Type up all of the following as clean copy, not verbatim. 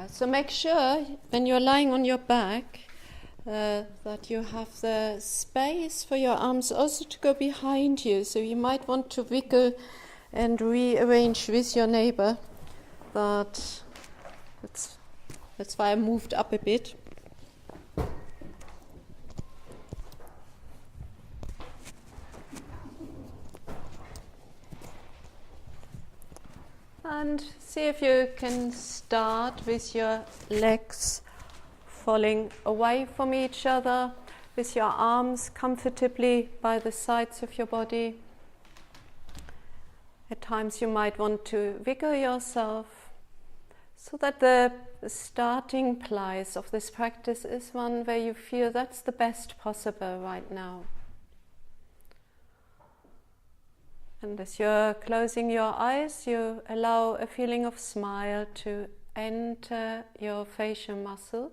So make sure when you're lying on your back that you have the space for your arms also to go behind you. So you might want to wiggle and rearrange with your neighbor. That's why I moved up a bit. And see if you can start with your legs falling away from each other, with your arms comfortably by the sides of your body. At times you might want to wiggle yourself, so that the starting place of this practice is one where you feel that's the best possible right now. And as you're closing your eyes, you allow a feeling of smile to enter your facial muscles,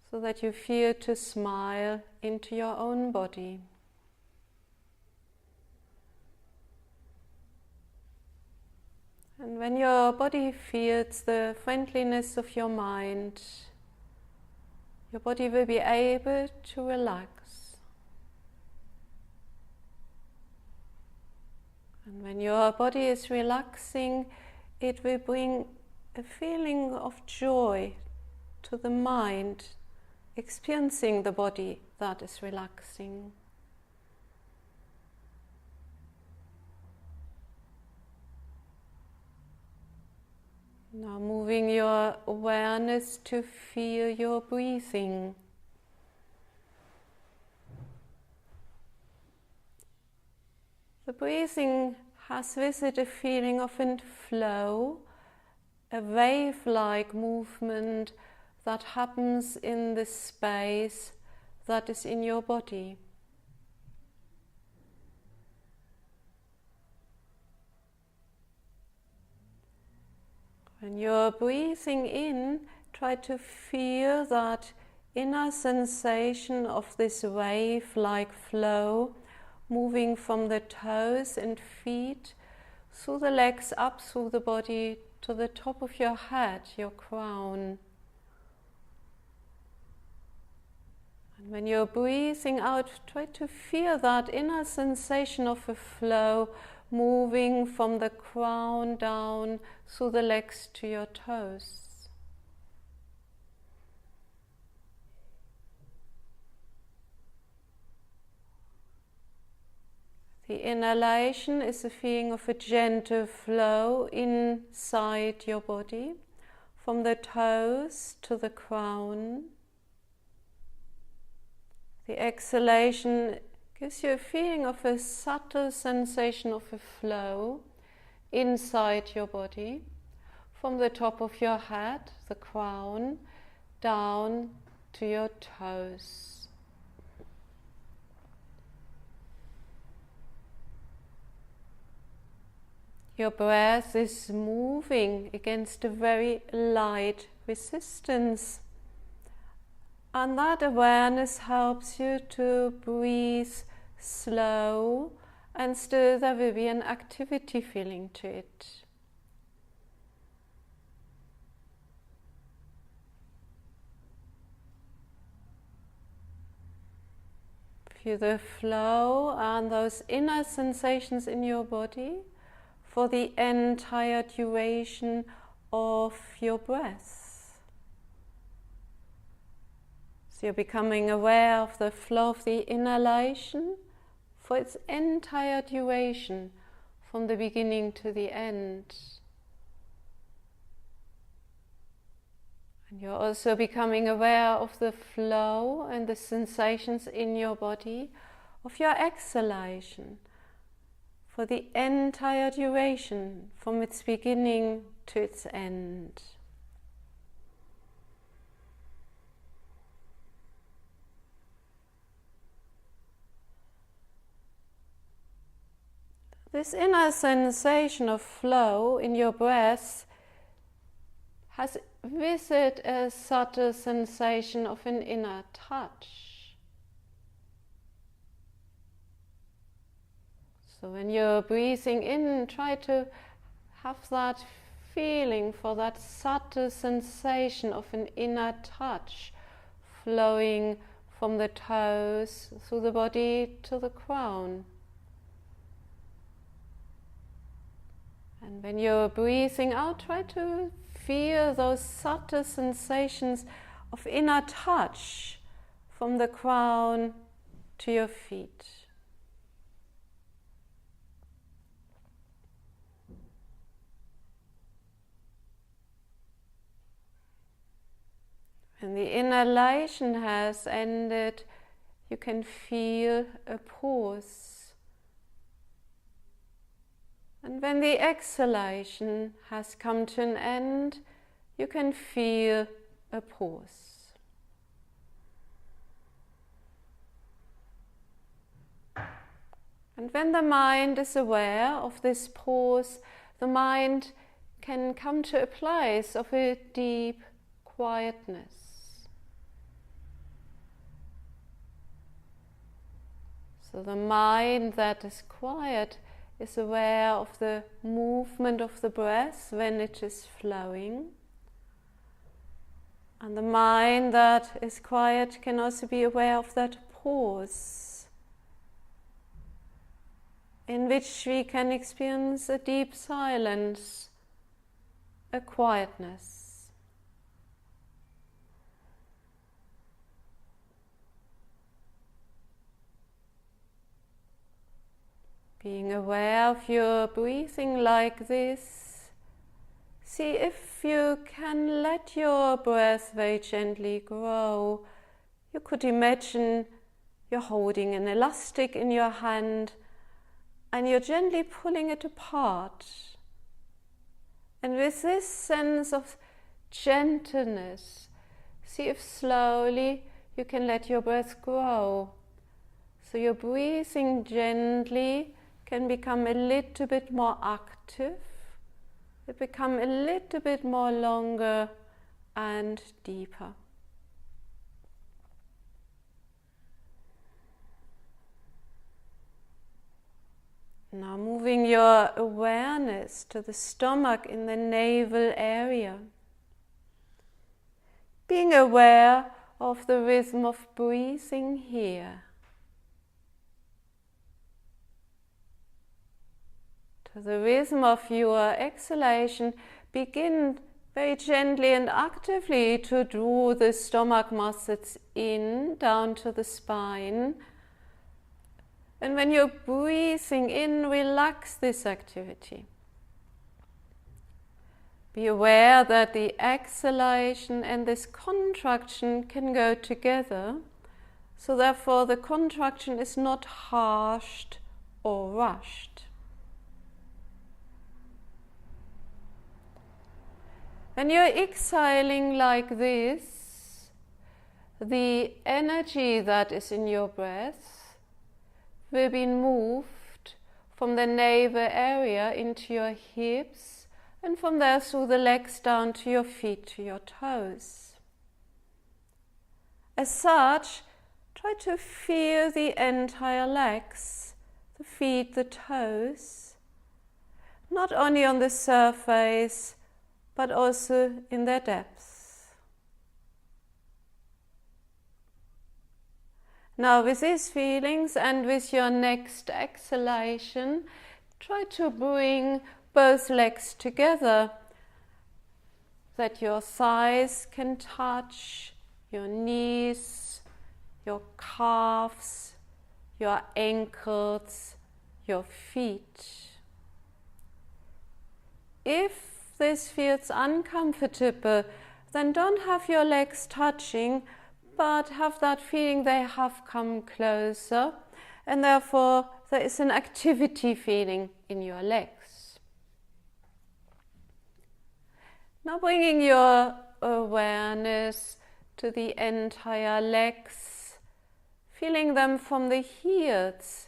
so that you feel to smile into your own body. And when your body feels the friendliness of your mind, your body will be able to relax. And when your body is relaxing, it will bring a feeling of joy to the mind, experiencing the body that is relaxing. Now moving your awareness to feel your breathing. The breathing has with it a feeling of a flow, a wave-like movement that happens in the space that is in your body. When you're breathing in, try to feel that inner sensation of this wave-like flow moving from the toes and feet, through the legs, up through the body, to the top of your head, your crown. And when you're breathing out, try to feel that inner sensation of a flow moving from the crown down through the legs to your toes. The inhalation is a feeling of a gentle flow inside your body, from the toes to the crown. The exhalation gives you a feeling of a subtle sensation of a flow inside your body, from the top of your head, the crown, down to your toes. Your breath is moving against a very light resistance, and that awareness helps you to breathe slow, and still there will be an activity feeling to it. Feel the flow and those inner sensations in your body for the entire duration of your breath. So you're becoming aware of the flow of the inhalation for its entire duration, from the beginning to the end. And you're also becoming aware of the flow and the sensations in your body of your exhalation, for the entire duration, from its beginning to its end. This inner sensation of flow in your breath has with it a subtle sensation of an inner touch. So when you're breathing in, try to have that feeling for that subtle sensation of an inner touch flowing from the toes through the body to the crown. And when you're breathing out, try to feel those subtle sensations of inner touch from the crown to your feet. When the inhalation has ended, you can feel a pause. And when the exhalation has come to an end, you can feel a pause. And when the mind is aware of this pause, the mind can come to a place of a deep quietness. So the mind that is quiet is aware of the movement of the breath when it is flowing. And the mind that is quiet can also be aware of that pause, in which we can experience a deep silence, a quietness. Being aware of your breathing like this, see if you can let your breath very gently grow. You could imagine you're holding an elastic in your hand and you're gently pulling it apart. And with this sense of gentleness, see if slowly you can let your breath grow. So your breathing gently can become a little bit more active, it become a little bit more longer and deeper. Now moving your awareness to the stomach in the navel area. Being aware of the rhythm of breathing here. To the rhythm of your exhalation, begin very gently and actively to draw the stomach muscles in, down to the spine. And when you're breathing in, relax this activity. Be aware that the exhalation and this contraction can go together, so therefore the contraction is not harshed or rushed. When you're exhaling like this, the energy that is in your breath will be moved from the navel area into your hips and from there through the legs down to your feet, to your toes. As such, try to feel the entire legs, the feet, the toes, not only on the surface, but also in their depths. Now with these feelings and with your next exhalation, try to bring both legs together, that your thighs can touch, your knees, your calves, your ankles, your feet. If this feels uncomfortable, then don't have your legs touching, but have that feeling they have come closer, and therefore there is an activity feeling in your legs. Now bringing your awareness to the entire legs, feeling them from the heels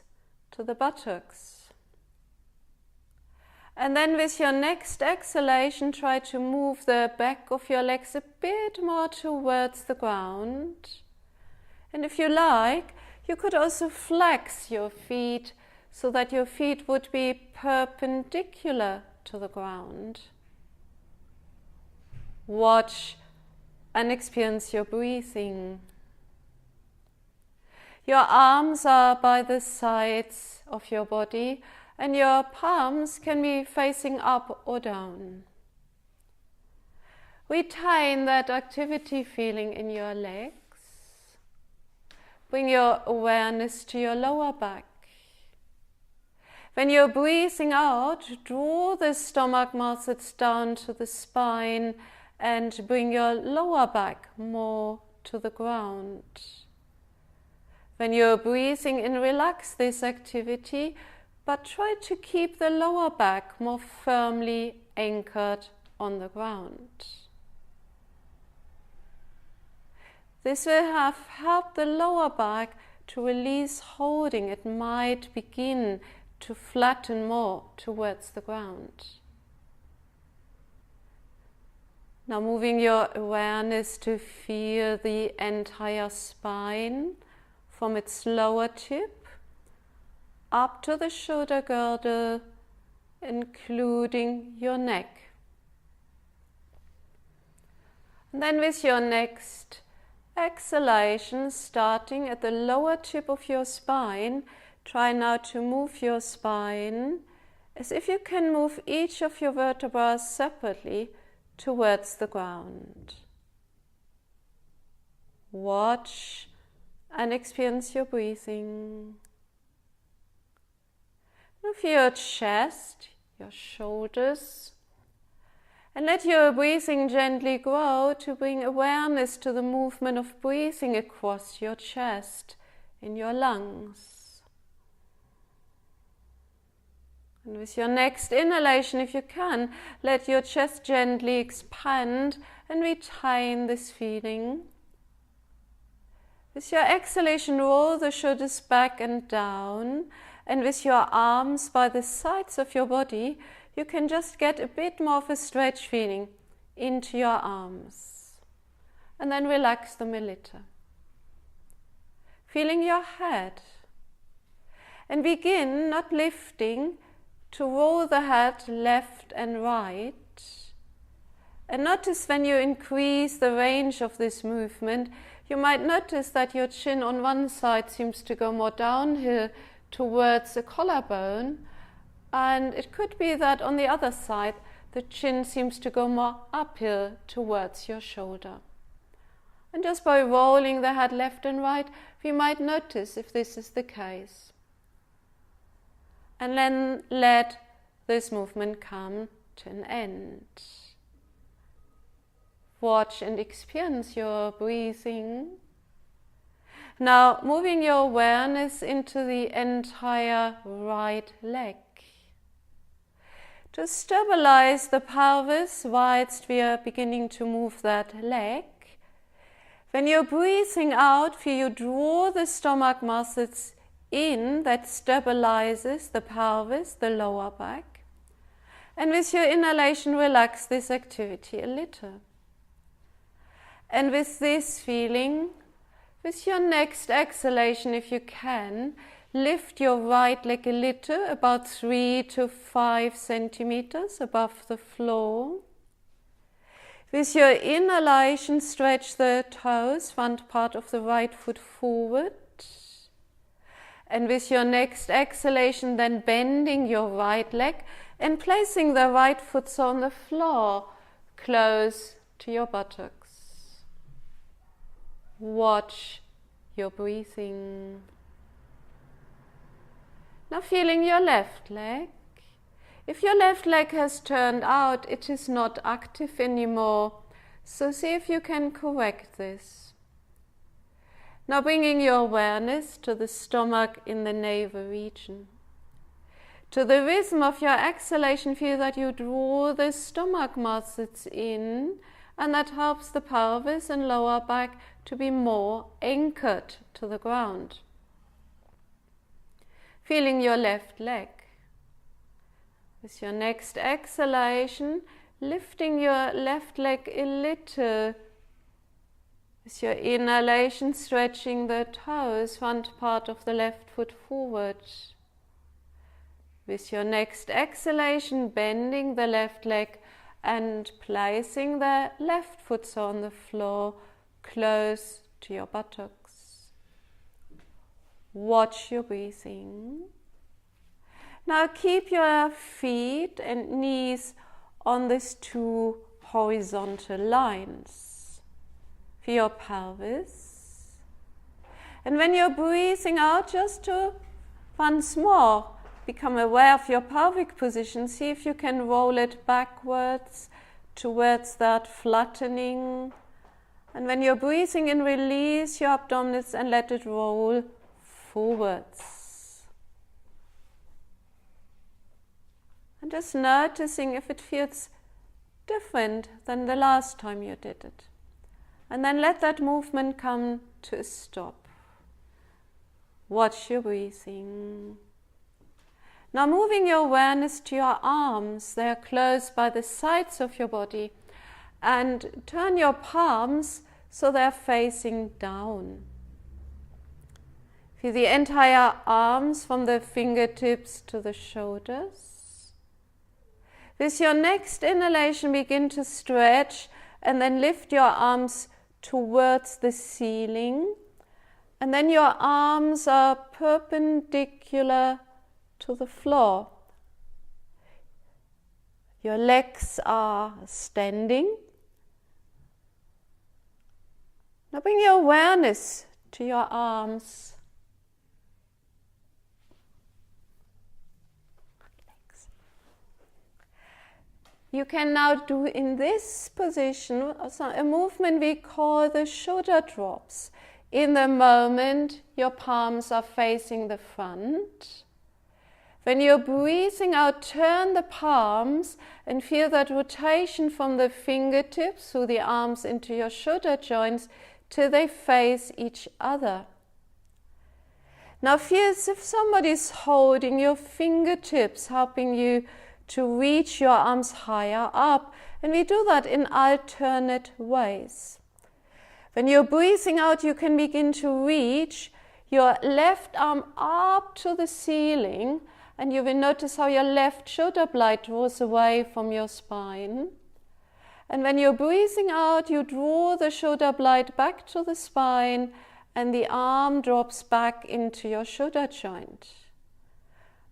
to the buttocks. And then with your next exhalation, try to move the back of your legs a bit more towards the ground. And if you like, you could also flex your feet so that your feet would be perpendicular to the ground. Watch and experience your breathing. Your arms are by the sides of your body, and your palms can be facing up or down. Retain that activity feeling in your legs. Bring your awareness to your lower back. When you're breathing out, draw the stomach muscles down to the spine and bring your lower back more to the ground. When you're breathing in, relax this activity, but try to keep the lower back more firmly anchored on the ground. This will have helped the lower back to release holding. It might begin to flatten more towards the ground. Now moving your awareness to feel the entire spine from its lower tip up to the shoulder girdle, including your neck. And then with your next exhalation, starting at the lower tip of your spine, try now to move your spine as if you can move each of your vertebrae separately towards the ground. Watch and experience your breathing. Move your chest, your shoulders, and let your breathing gently grow to bring awareness to the movement of breathing across your chest, in your lungs. And with your next inhalation, if you can, let your chest gently expand and retain this feeling. With your exhalation, roll the shoulders back and down, and with your arms by the sides of your body, you can just get a bit more of a stretch feeling into your arms. And then relax them a little. Feeling your head. And begin, not lifting, to roll the head left and right. And notice when you increase the range of this movement, you might notice that your chin on one side seems to go more downhill towards the collarbone, and it could be that on the other side the chin seems to go more uphill towards your shoulder. And just by rolling the head left and right, we might notice if this is the case. And then let this movement come to an end. Watch and experience your breathing. Now, moving your awareness into the entire right leg. To stabilize the pelvis whilst we are beginning to move that leg, when you're breathing out, feel you draw the stomach muscles in, that stabilizes the pelvis, the lower back. And with your inhalation, relax this activity a little. And with this feeling, with your next exhalation, if you can, lift your right leg a little, about 3 to 5 centimeters above the floor. With your inhalation, stretch the toes, front part of the right foot forward. And with your next exhalation, then bending your right leg and placing the right foot on the floor, close to your buttocks. Watch your breathing. Now feeling your left leg. If your left leg has turned out, it is not active anymore. So see if you can correct this. Now bringing your awareness to the stomach in the navel region. To the rhythm of your exhalation, feel that you draw the stomach muscles in, and that helps the pelvis and lower back to be more anchored to the ground. Feeling your left leg. With your next exhalation, lifting your left leg a little. With your inhalation, stretching the toes, front part of the left foot forward. With your next exhalation, bending the left leg and placing the left foot on the floor close to your buttocks. Watch your breathing. Now keep your feet and knees on these two horizontal lines for your pelvis. And when you're breathing out, just to once more become aware of your pelvic position. See if you can roll it backwards towards that flattening. And when you're breathing in, release your abdominals and let it roll forwards. And just noticing if it feels different than the last time you did it. And then let that movement come to a stop. Watch your breathing. Now moving your awareness to your arms, they are close by the sides of your body, and turn your palms so they are facing down. Feel the entire arms from the fingertips to the shoulders. With your next inhalation, begin to stretch and then lift your arms towards the ceiling, and then your arms are perpendicular to the floor. Your legs are standing. Now bring your awareness to your arms. You can now do in this position a movement we call the shoulder drops. In the moment, your palms are facing the front. When you're breathing out, turn the palms and feel that rotation from the fingertips through the arms into your shoulder joints till they face each other. Now feel as if somebody's holding your fingertips, helping you to reach your arms higher up. And we do that in alternate ways. When you're breathing out, you can begin to reach your left arm up to the ceiling, and you will notice how your left shoulder blade draws away from your spine. And when you're breathing out, you draw the shoulder blade back to the spine, and the arm drops back into your shoulder joint.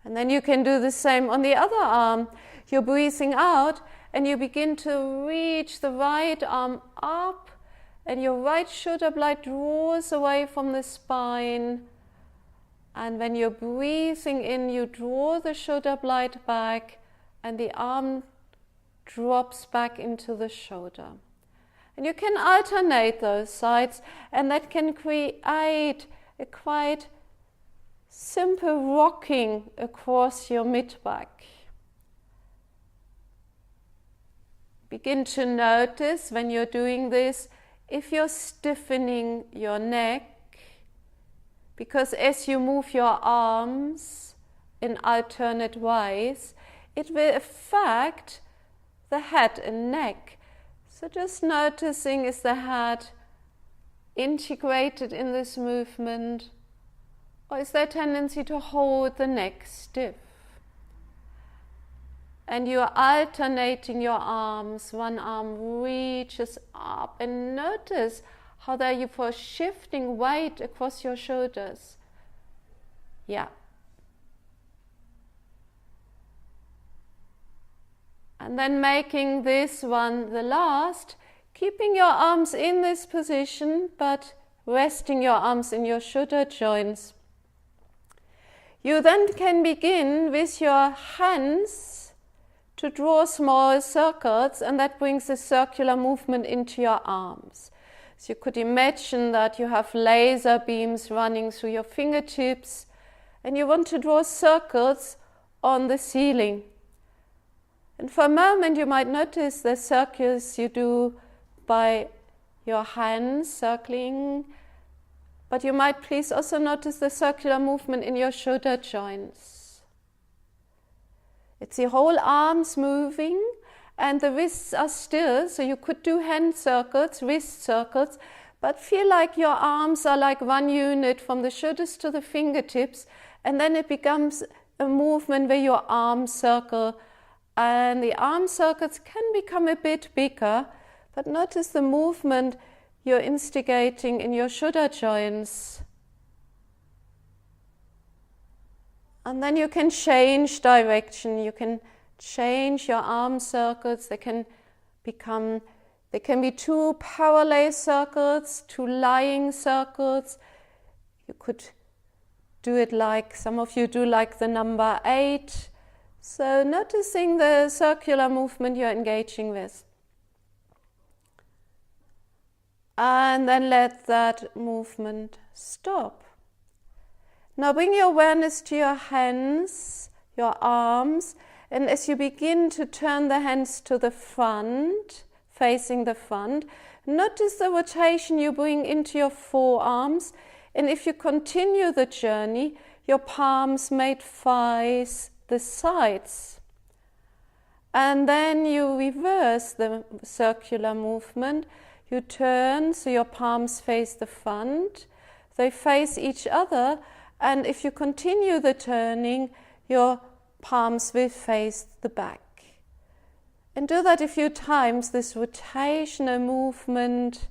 And then you can do the same on the other arm. You're breathing out, and you begin to reach the right arm up, and your right shoulder blade draws away from the spine. And when you're breathing in, you draw the shoulder blade back, and the arm drops back into the shoulder. And you can alternate those sides, and that can create a quite simple rocking across your mid-back. Begin to notice when you're doing this, if you're stiffening your neck, because as you move your arms in alternate ways, it will affect the head and neck. So just noticing, is the head integrated in this movement, or is there a tendency to hold the neck stiff? And you're alternating your arms. One arm reaches up, and notice how there you for shifting weight across your shoulders. Yeah. And then making this one the last, keeping your arms in this position, but resting your arms in your shoulder joints. You then can begin with your hands to draw small circles, and that brings a circular movement into your arms. So you could imagine that you have laser beams running through your fingertips, and you want to draw circles on the ceiling. And for a moment you might notice the circles you do by your hands circling, but you might please also notice the circular movement in your shoulder joints. It's the whole arms moving, and the wrists are still, so you could do hand circles, wrist circles, but feel like your arms are like one unit from the shoulders to the fingertips, and then it becomes a movement where your arms circle, and the arm circles can become a bit bigger, but notice the movement you're instigating in your shoulder joints. And then you can change direction, you can change your arm circles. They can be two parallel circles, two lying circles. You could do it like some of you do, like the number 8. So noticing the circular movement you're engaging with. And then let that movement stop. Now bring your awareness to your hands, your arms, and as you begin to turn the hands to the front, facing the front, notice the rotation you bring into your forearms, and if you continue the journey, your palms may face the sides. And then you reverse the circular movement. You turn so your palms face the front, they face each other, and if you continue the turning, your palms will face the back. And do that a few times, this rotational movement,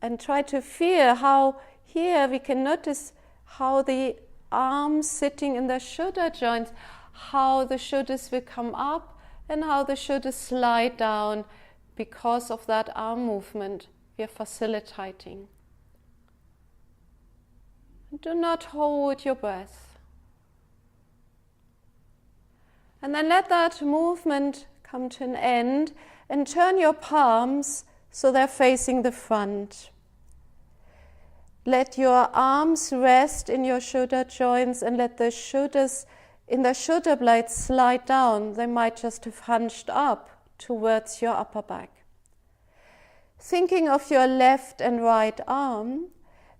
and try to feel how here we can notice how the arms sitting in the shoulder joints, how the shoulders will come up and how the shoulders slide down because of that arm movement we are facilitating. Do not hold your breath. And then let that movement come to an end and turn your palms so they're facing the front. Let your arms rest in your shoulder joints and let the shoulders in the shoulder blades slide down. They might just have hunched up towards your upper back. Thinking of your left and right arm,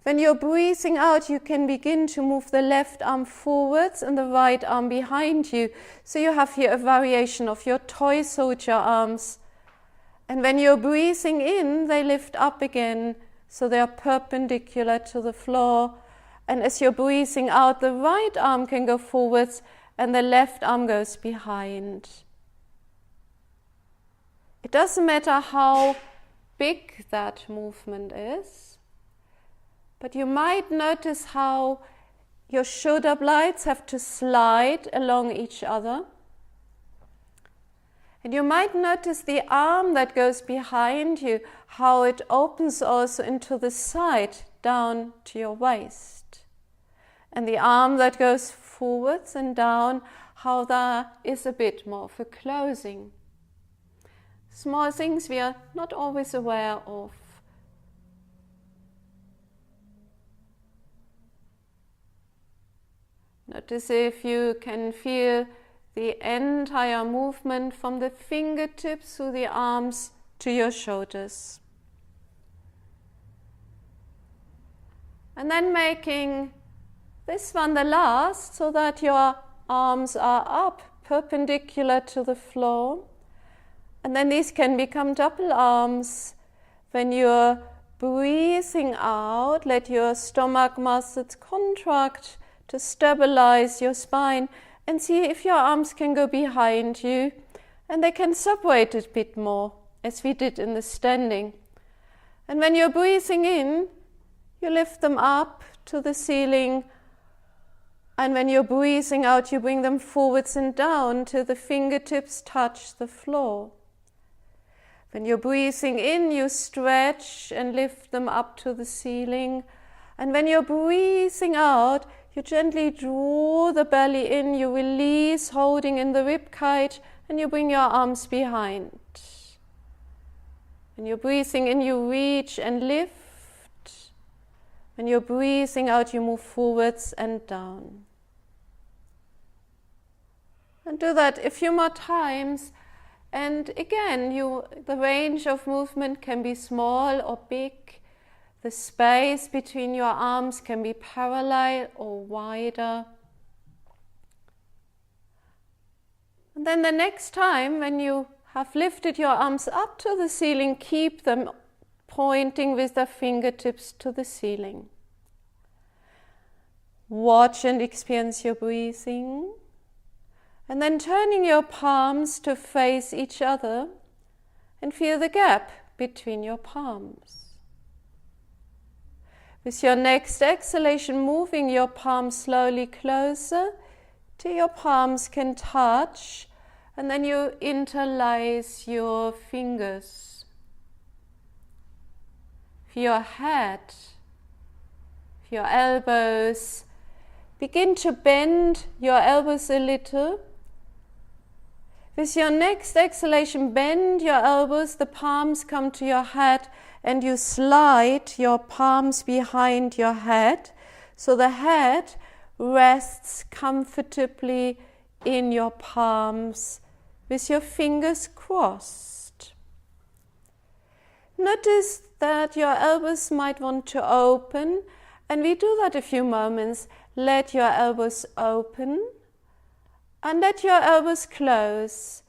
when you're breathing out, you can begin to move the left arm forwards and the right arm behind you. So you have here a variation of your toy soldier arms. And when you're breathing in, they lift up again, so they are perpendicular to the floor. And as you're breathing out, the right arm can go forwards and the left arm goes behind. It doesn't matter how big that movement is, but you might notice how your shoulder blades have to slide along each other. And you might notice the arm that goes behind you, how it opens also into the side, down to your waist. And the arm that goes forwards and down, how there is a bit more of a closing. Small things we are not always aware of. Notice if you can feel the entire movement from the fingertips through the arms to your shoulders. And then making this one the last, so that your arms are up, perpendicular to the floor. And then these can become double arms. When you're breathing out, let your stomach muscles contract to stabilize your spine, and see if your arms can go behind you and they can separate a bit more, as we did in the standing. And when you're breathing in, you lift them up to the ceiling, and when you're breathing out, you bring them forwards and down till the fingertips touch the floor. When you're breathing in, you stretch and lift them up to the ceiling, and when you're breathing out, you gently draw the belly in, you release, holding in the rib cage, and you bring your arms behind. When you're breathing in, you reach and lift. When you're breathing out, you move forwards and down. And do that a few more times. And again, the range of movement can be small or big. The space between your arms can be parallel or wider. And then the next time when you have lifted your arms up to the ceiling, keep them pointing with the fingertips to the ceiling. Watch and experience your breathing. And then turning your palms to face each other and feel the gap between your palms. With your next exhalation, moving your palms slowly closer till your palms can touch, and then you interlace your fingers. For your head, for your elbows, begin to bend your elbows a little. With your next exhalation, bend your elbows, the palms come to your head, and you slide your palms behind your head, so the head rests comfortably in your palms with your fingers crossed. Notice that your elbows might want to open, and we do that a few moments. Let your elbows open and let your elbows close,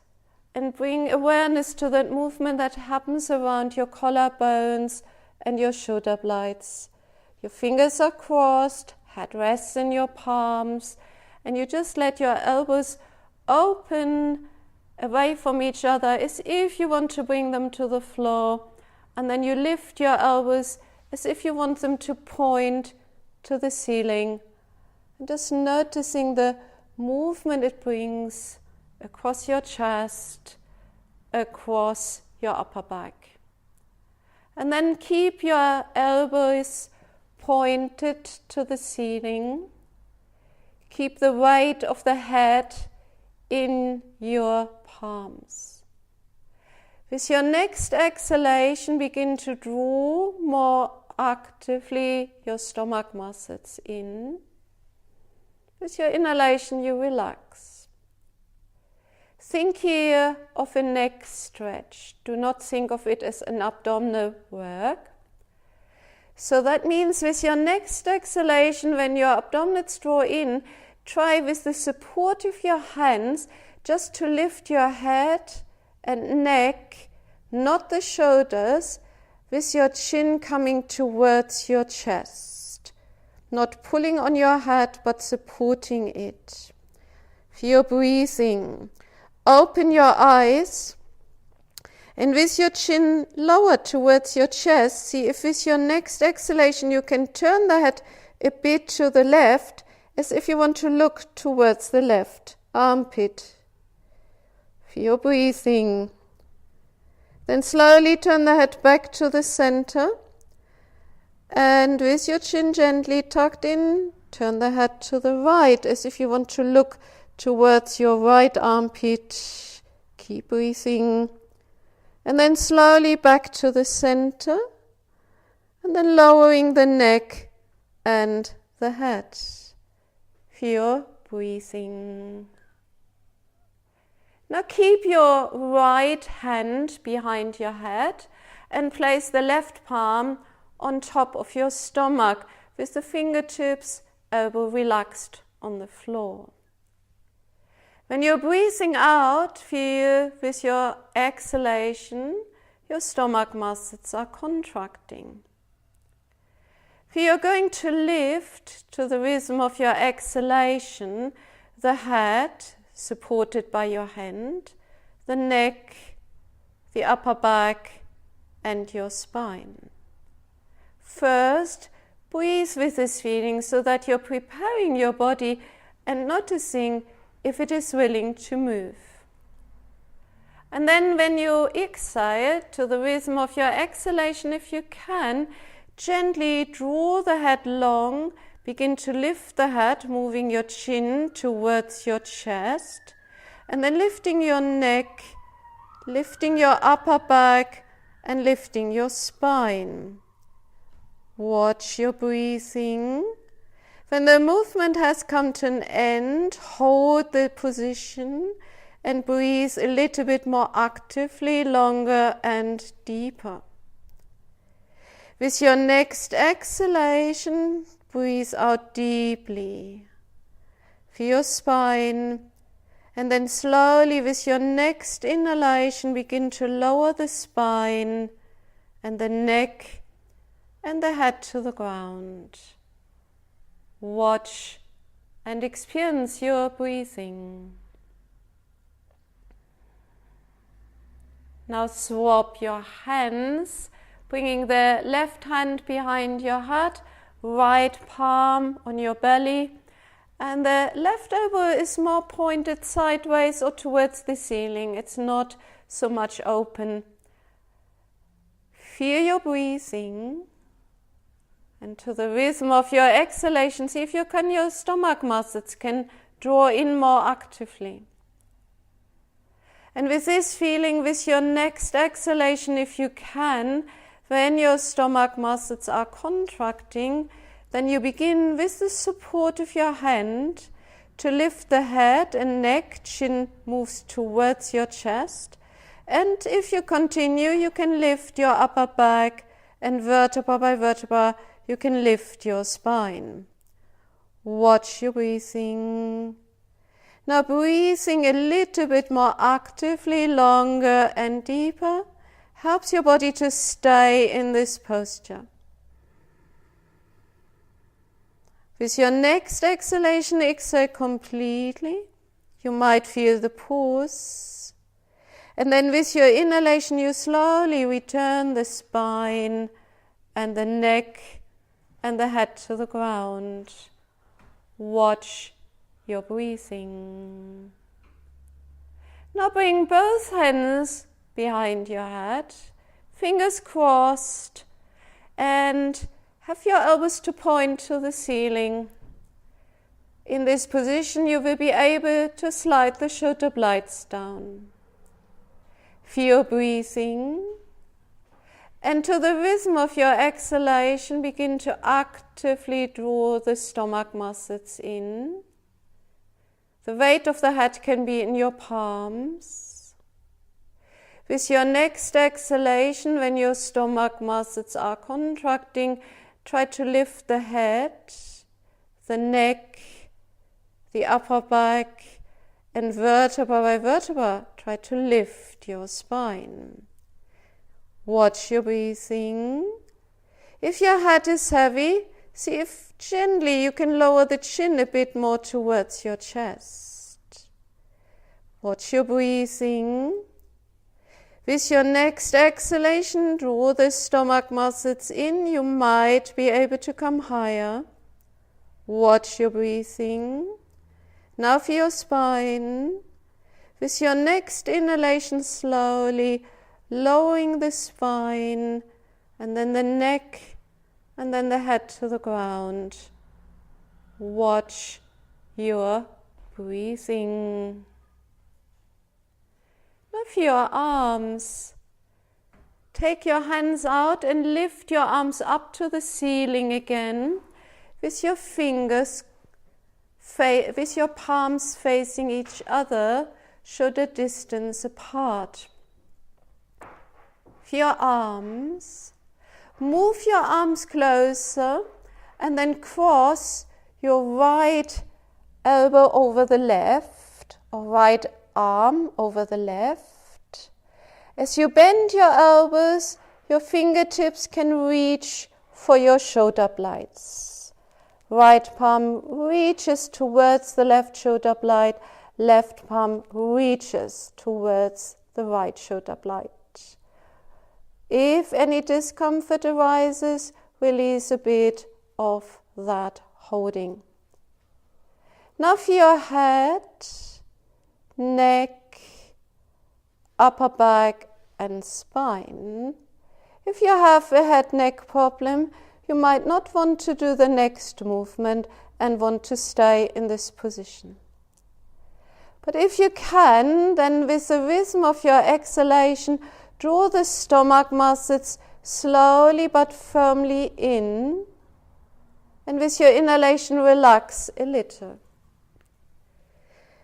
and bring awareness to that movement that happens around your collarbones and your shoulder blades. Your fingers are crossed, head rests in your palms, and you just let your elbows open away from each other as if you want to bring them to the floor, and then you lift your elbows as if you want them to point to the ceiling, and just noticing the movement it brings across your chest, across your upper back. And then keep your elbows pointed to the ceiling. Keep the weight of the head in your palms. With your next exhalation, begin to draw more actively your stomach muscles in. With your inhalation, you relax. Think here of a neck stretch. Do not think of it as an abdominal work. So that means with your next exhalation, when your abdominals draw in, try with the support of your hands just to lift your head and neck, not the shoulders, with your chin coming towards your chest. Not pulling on your head, but supporting it. Feel breathing. Open your eyes, and with your chin lower towards your chest, see if with your next exhalation you can turn the head a bit to the left, as if you want to look towards the left armpit. Feel breathing. Then slowly turn the head back to the center, and with your chin gently tucked in, turn the head to the right, as if you want to look towards your right armpit. Keep breathing. And then slowly back to the center, and then lowering the neck and the head. Feel breathing. Now keep your right hand behind your head and place the left palm on top of your stomach with the fingertips, elbow relaxed on the floor. When you're breathing out, feel with your exhalation, your stomach muscles are contracting. You're going to lift to the rhythm of your exhalation, the head supported by your hand, the neck, the upper back, and your spine. First, breathe with this feeling so that you're preparing your body and noticing if it is willing to move. And then when you exhale to the rhythm of your exhalation, if you can, gently draw the head long, begin to lift the head, moving your chin towards your chest, and then lifting your neck, lifting your upper back, and lifting your spine. Watch your breathing. When the movement has come to an end, hold the position and breathe a little bit more actively, longer and deeper. With your next exhalation, breathe out deeply. Feel your spine, and then slowly with your next inhalation, begin to lower the spine and the neck and the head to the ground. Watch and experience your breathing. Now swap your hands, bringing the left hand behind your head, right palm on your belly, and the left elbow is more pointed sideways or towards the ceiling. It's not so much open. Feel your breathing, and to the rhythm of your exhalation, see if your stomach muscles can draw in more actively. And with this feeling, with your next exhalation, if you can, when your stomach muscles are contracting, then you begin with the support of your hand to lift the head and neck, chin moves towards your chest. And if you continue, you can lift your upper back, and vertebra by vertebra, you can lift your spine. Watch your breathing. Now breathing a little bit more actively, longer and deeper, helps your body to stay in this posture. With your next exhalation, exhale completely. You might feel the pause. And then with your inhalation, you slowly return the spine and the neck and the head to the ground. Watch your breathing. Now bring both hands behind your head, fingers crossed, and have your elbows to point to the ceiling. In this position, you will be able to slide the shoulder blades down. Feel breathing, and to the rhythm of your exhalation, begin to actively draw the stomach muscles in. The weight of the head can be in your palms. With your next exhalation, when your stomach muscles are contracting, try to lift the head, the neck, the upper back, and vertebra by vertebra, try to lift your spine. Watch your breathing. If your head is heavy, see if gently you can lower the chin a bit more towards your chest. Watch your breathing. With your next exhalation, draw the stomach muscles in. You might be able to come higher. Watch your breathing. Now for your spine. With your next inhalation, slowly lowering the spine, and then the neck, and then the head to the ground. Watch your breathing. Now for your arms, take your hands out and lift your arms up to the ceiling again, with your fingers, with your palms facing each other, shoulder distance apart. For your arms, move your arms closer and then cross your right elbow over the left, or right arm over the left. As you bend your elbows, your fingertips can reach for your shoulder blades. Right palm reaches towards the left shoulder blade, left palm reaches towards the right shoulder blade. If any discomfort arises, release a bit of that holding. Now for your head, neck, upper back and spine. If you have a head-neck problem, you might not want to do the next movement and want to stay in this position. But if you can, then with the rhythm of your exhalation, draw the stomach muscles slowly but firmly in, and with your inhalation, relax a little.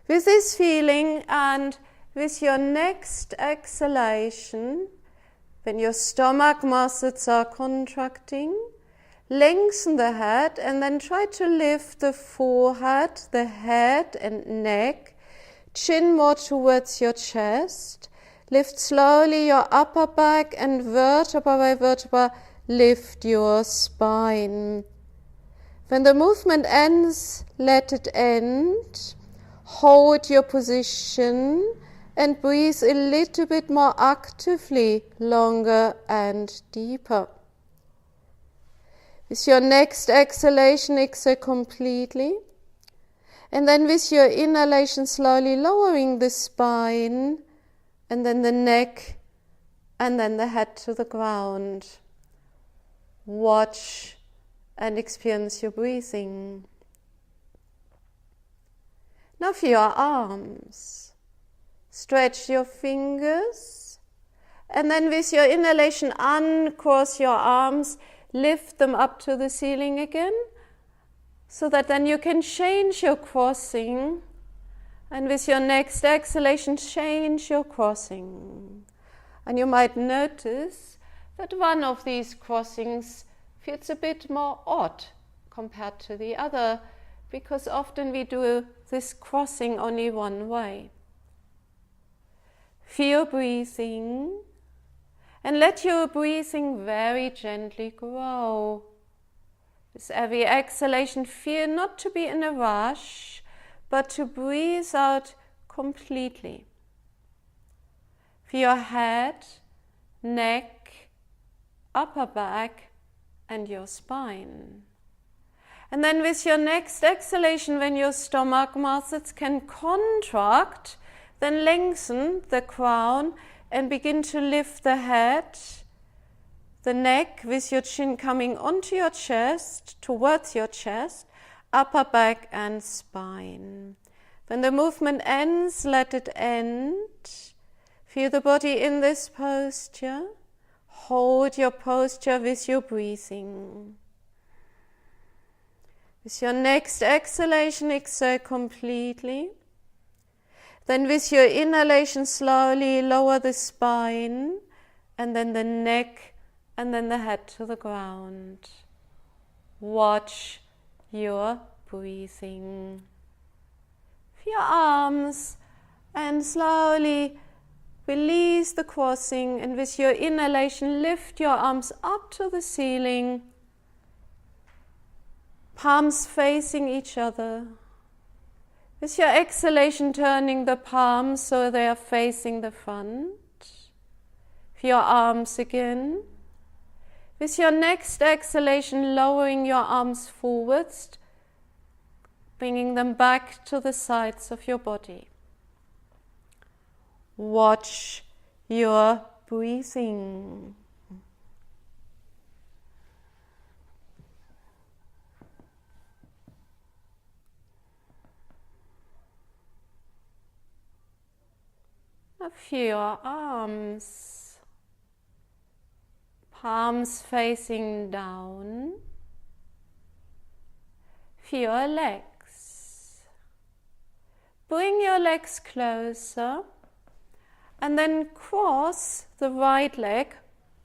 With this feeling and with your next exhalation, when your stomach muscles are contracting, lengthen the head and then try to lift the forehead, the head and neck, chin more towards your chest. Lift slowly your upper back and vertebra by vertebra, lift your spine. When the movement ends, let it end. Hold your position and breathe a little bit more actively, longer and deeper. With your next exhalation, exhale completely. And then with your inhalation, slowly lowering the spine, and then the neck, and then the head to the ground. Watch and experience your breathing. Now for your arms, stretch your fingers, and then with your inhalation, uncross your arms, lift them up to the ceiling again, so that then you can change your crossing, and with your next exhalation, change your crossing. And you might notice that one of these crossings feels a bit more odd compared to the other, because often we do this crossing only one way. Feel breathing, and let your breathing very gently grow. With every exhalation, feel not to be in a rush, but to breathe out completely. For your head, neck, upper back, and your spine. And then with your next exhalation, when your stomach muscles can contract, then lengthen the crown and begin to lift the head, the neck with your chin coming onto your chest, towards your chest, upper back and spine. When the movement ends, let it end. Feel the body in this posture. Hold your posture with your breathing. With your next exhalation, exhale completely. Then with your inhalation, slowly lower the spine, and then the neck, and then the head to the ground. Watch your breathing. For your arms, and slowly release the crossing, and with your inhalation, lift your arms up to the ceiling, palms facing each other. With your exhalation, turning the palms so they are facing the front. For your arms again. With your next exhalation, lowering your arms forwards, bringing them back to the sides of your body. Watch your breathing. Now feel your arms, palms facing down. Feel your legs. Bring your legs closer and then cross the right leg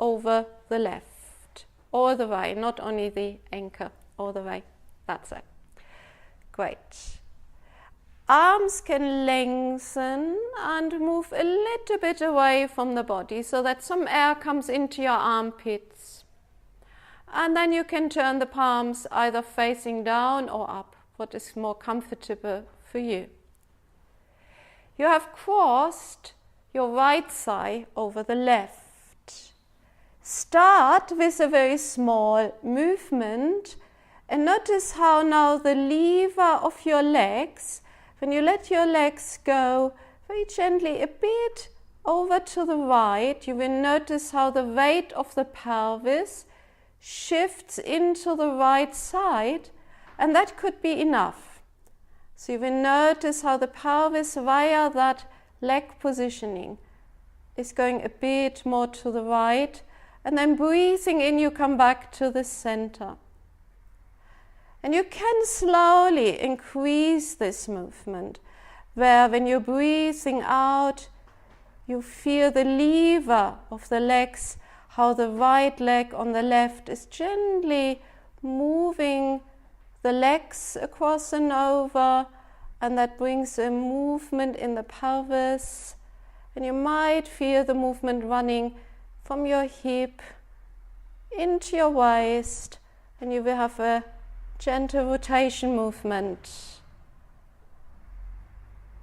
over the left, all the way, not only the ankle, all the way. That's it. Great. Arms can lengthen and move a little bit away from the body so that some air comes into your armpits. And then you can turn the palms either facing down or up, what is more comfortable for you. You have crossed your right thigh over the left. Start with a very small movement and notice how now the lever of your legs, when you let your legs go very gently a bit over to the right, you will notice how the weight of the pelvis shifts into the right side, and that could be enough. So you will notice how the pelvis via that leg positioning is going a bit more to the right, and then breathing in, you come back to the center. And you can slowly increase this movement, where when you're breathing out, you feel the lever of the legs, how the right leg on the left is gently moving the legs across and over, and that brings a movement in the pelvis. And you might feel the movement running from your hip into your waist, and you will have a gentle rotation movement.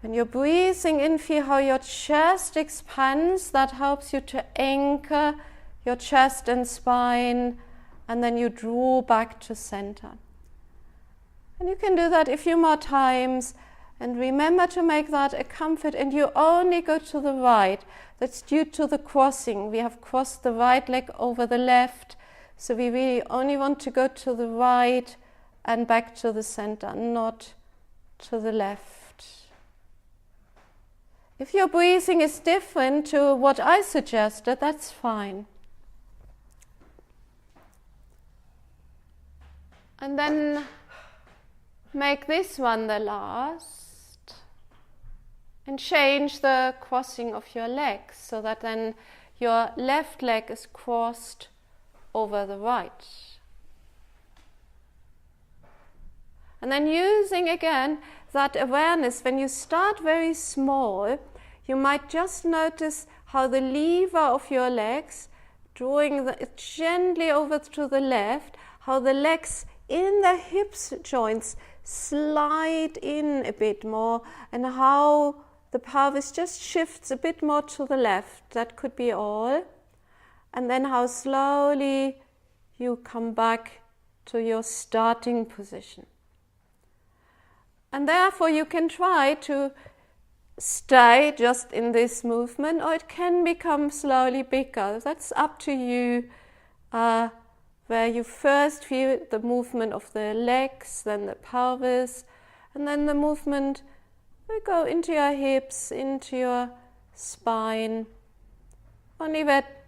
When you're breathing in, feel how your chest expands. That helps you to anchor your chest and spine, and then you draw back to center. And you can do that a few more times, and remember to make that a comfort, and you only go to the right. That's due to the crossing. We have crossed the right leg over the left, so we really only want to go to the right and back to the center, not to the left. If your breathing is different to what I suggested, that's fine. And then make this one the last, and change the crossing of your legs so that then your left leg is crossed over the right. And then using again that awareness, when you start very small, you might just notice how the lever of your legs, drawing it gently over to the left, how the legs in the hips joints slide in a bit more, and how the pelvis just shifts a bit more to the left. That could be all. And then how slowly you come back to your starting position. And therefore you can try to stay just in this movement, or it can become slowly bigger. That's up to you, where you first feel the movement of the legs, then the pelvis, and then the movement will go into your hips, into your spine. Only that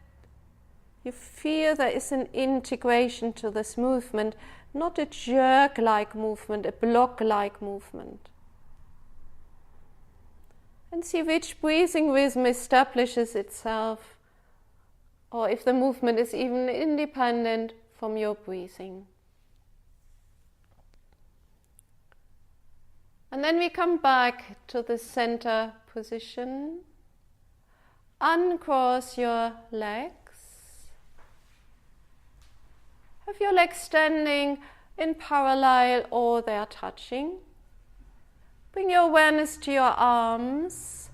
you feel there is an integration to this movement, not a jerk-like movement, a block-like movement. And see which breathing rhythm establishes itself, or if the movement is even independent from your breathing. And then we come back to the center position. Uncross your legs. Have your legs standing in parallel or they are touching. Bring your awareness to your arms.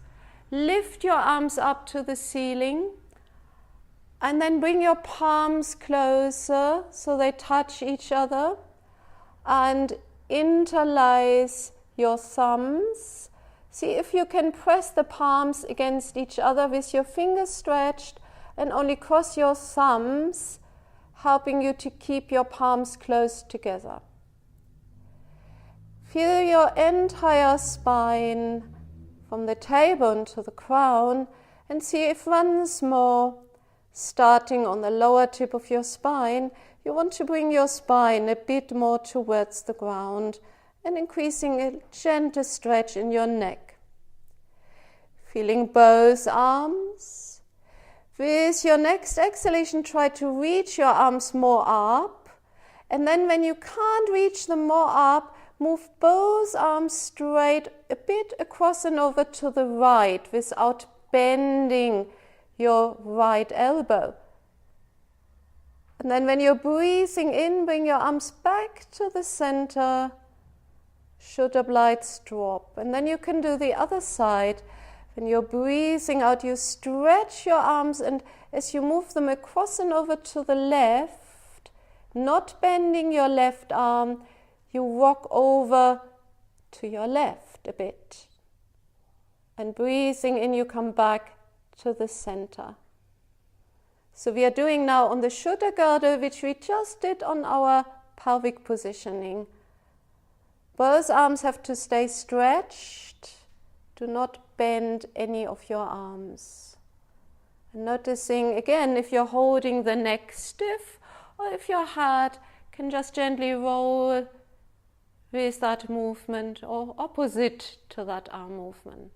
Lift your arms up to the ceiling. And then bring your palms closer so they touch each other. And interlace your thumbs. See if you can press the palms against each other with your fingers stretched, and only cross your thumbs, helping you to keep your palms close together. Feel your entire spine from the tailbone to the crown, and see if once more, starting on the lower tip of your spine, you want to bring your spine a bit more towards the ground and increasing a gentle stretch in your neck. Feeling both arms. With your next exhalation, try to reach your arms more up. And then when you can't reach them more up, move both arms straight a bit across and over to the right without bending your right elbow. And then when you're breathing in, bring your arms back to the center. Shoulder blades drop. And then you can do the other side. When you're breathing out, you stretch your arms, and as you move them across and over to the left, not bending your left arm, you rock over to your left a bit. And breathing in, you come back to the center. So we are doing now on the shoulder girdle, which we just did on our pelvic positioning. Both arms have to stay stretched. Do not bend any of your arms. And noticing again if you're holding the neck stiff, or if your head can just gently roll with that movement, or opposite to that arm movement.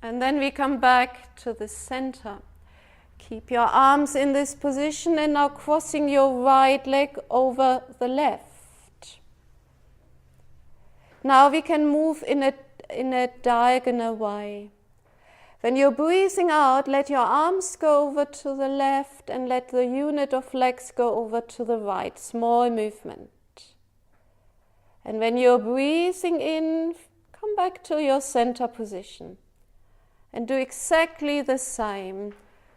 And then we come back to the center. Keep your arms in this position, and now crossing your right leg over the left. Now we can move in a diagonal way. When you're breathing out, let your arms go over to the left and let the unit of legs go over to the right. Small movement. And when you're breathing in, come back to your center position. And do exactly the same.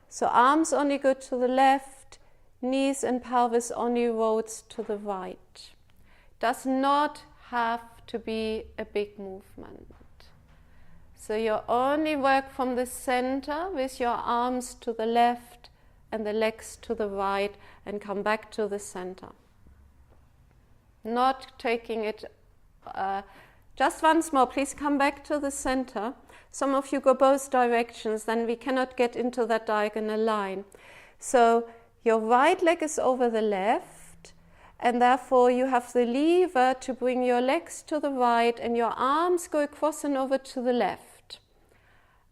So arms only go to the left, knees and pelvis only rolls to the right. Does not have to be a big movement. So you only work from the center with your arms to the left and the legs to the right and come back to the center. Not taking it, just once more, please come back to the center. Some of you go both directions, then we cannot get into that diagonal line. So your right leg is over the left, and therefore you have the lever to bring your legs to the right and your arms go across and over to the left.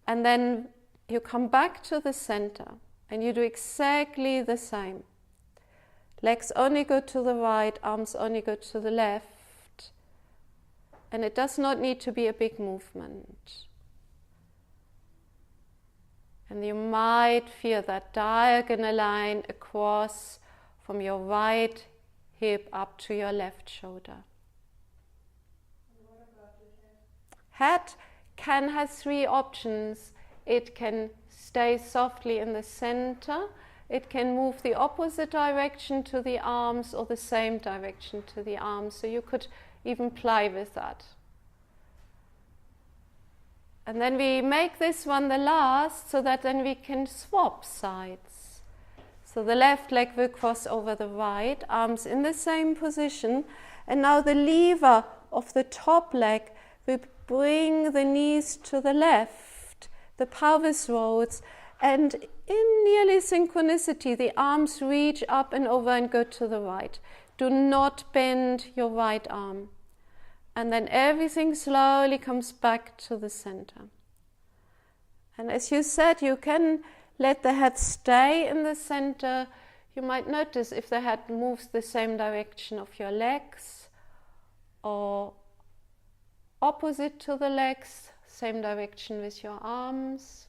And then you come back to the center and you do exactly the same. Legs only go to the right, arms only go to the left. And it does not need to be a big movement. And you might feel that diagonal line across from your right hip up to your left shoulder. And what about the head? Head can have three options. It can stay softly in the center. It can move the opposite direction to the arms or the same direction to the arms. So you could even play with that. And then we make this one the last so that then we can swap sides. So the left leg will cross over the right, arms in the same position. And now the lever of the top leg will bring the knees to the left, the pelvis rolls, and in nearly synchronicity, the arms reach up and over and go to the right. Do not bend your right arm. And then everything slowly comes back to the center. And as you said, you can let the head stay in the center. You might notice if the head moves the same direction of your legs or opposite to the legs, same direction with your arms.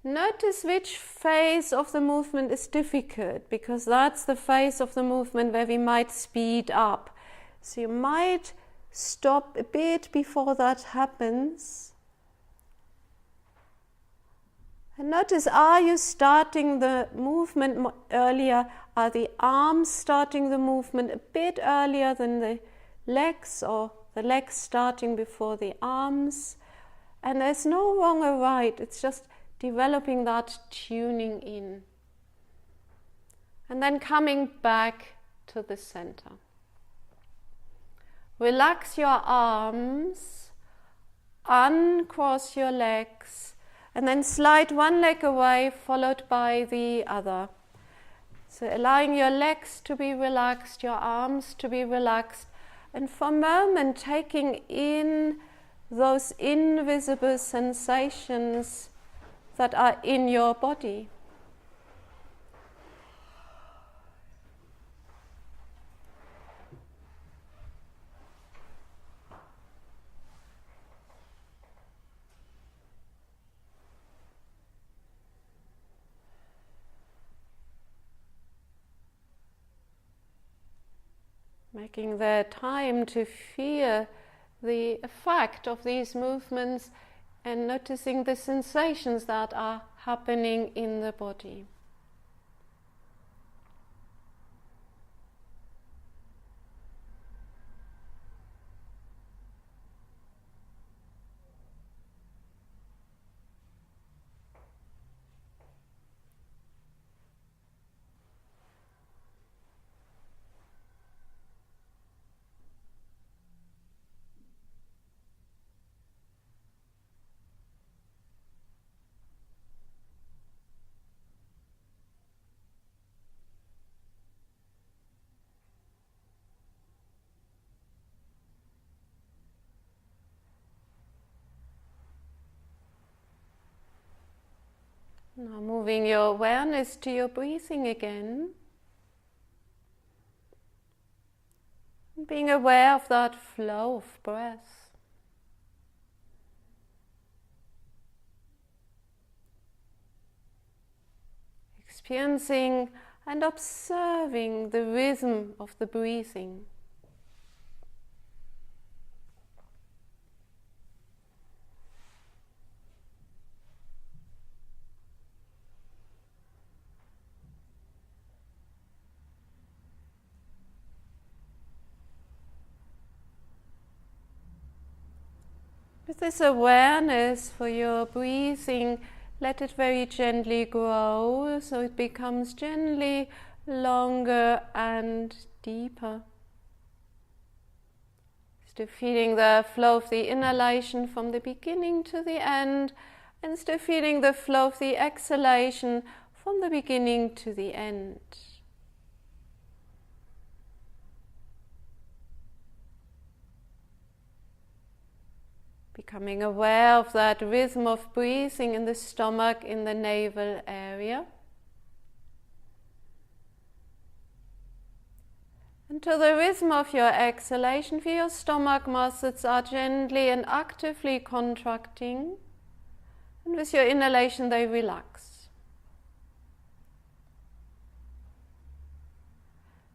Notice which phase of the movement is difficult, because that's the phase of the movement where we might speed up. So you might stop a bit before that happens. And notice, are you starting the movement earlier? Are the arms starting the movement a bit earlier than the legs, or the legs starting before the arms? And there's no wrong or right, it's just developing that tuning in. And then coming back to the center. Relax your arms, uncross your legs, and then slide one leg away, followed by the other. So allowing your legs to be relaxed, your arms to be relaxed, and for a moment taking in those invisible sensations that are in your body. Making the time to feel the effect of these movements and noticing the sensations that are happening in the body. Now moving your awareness to your breathing again. Being aware of that flow of breath. experiencing and observing the rhythm of the breathing. With this awareness for your breathing, let it very gently grow so it becomes gently longer and deeper. Still feeling the flow of the inhalation from the beginning to the end, and still feeling the flow of the exhalation from the beginning to the end. Becoming aware of that rhythm of breathing in the stomach, in the navel area. And to the rhythm of your exhalation, feel your stomach muscles are gently and actively contracting. And with your inhalation, they relax.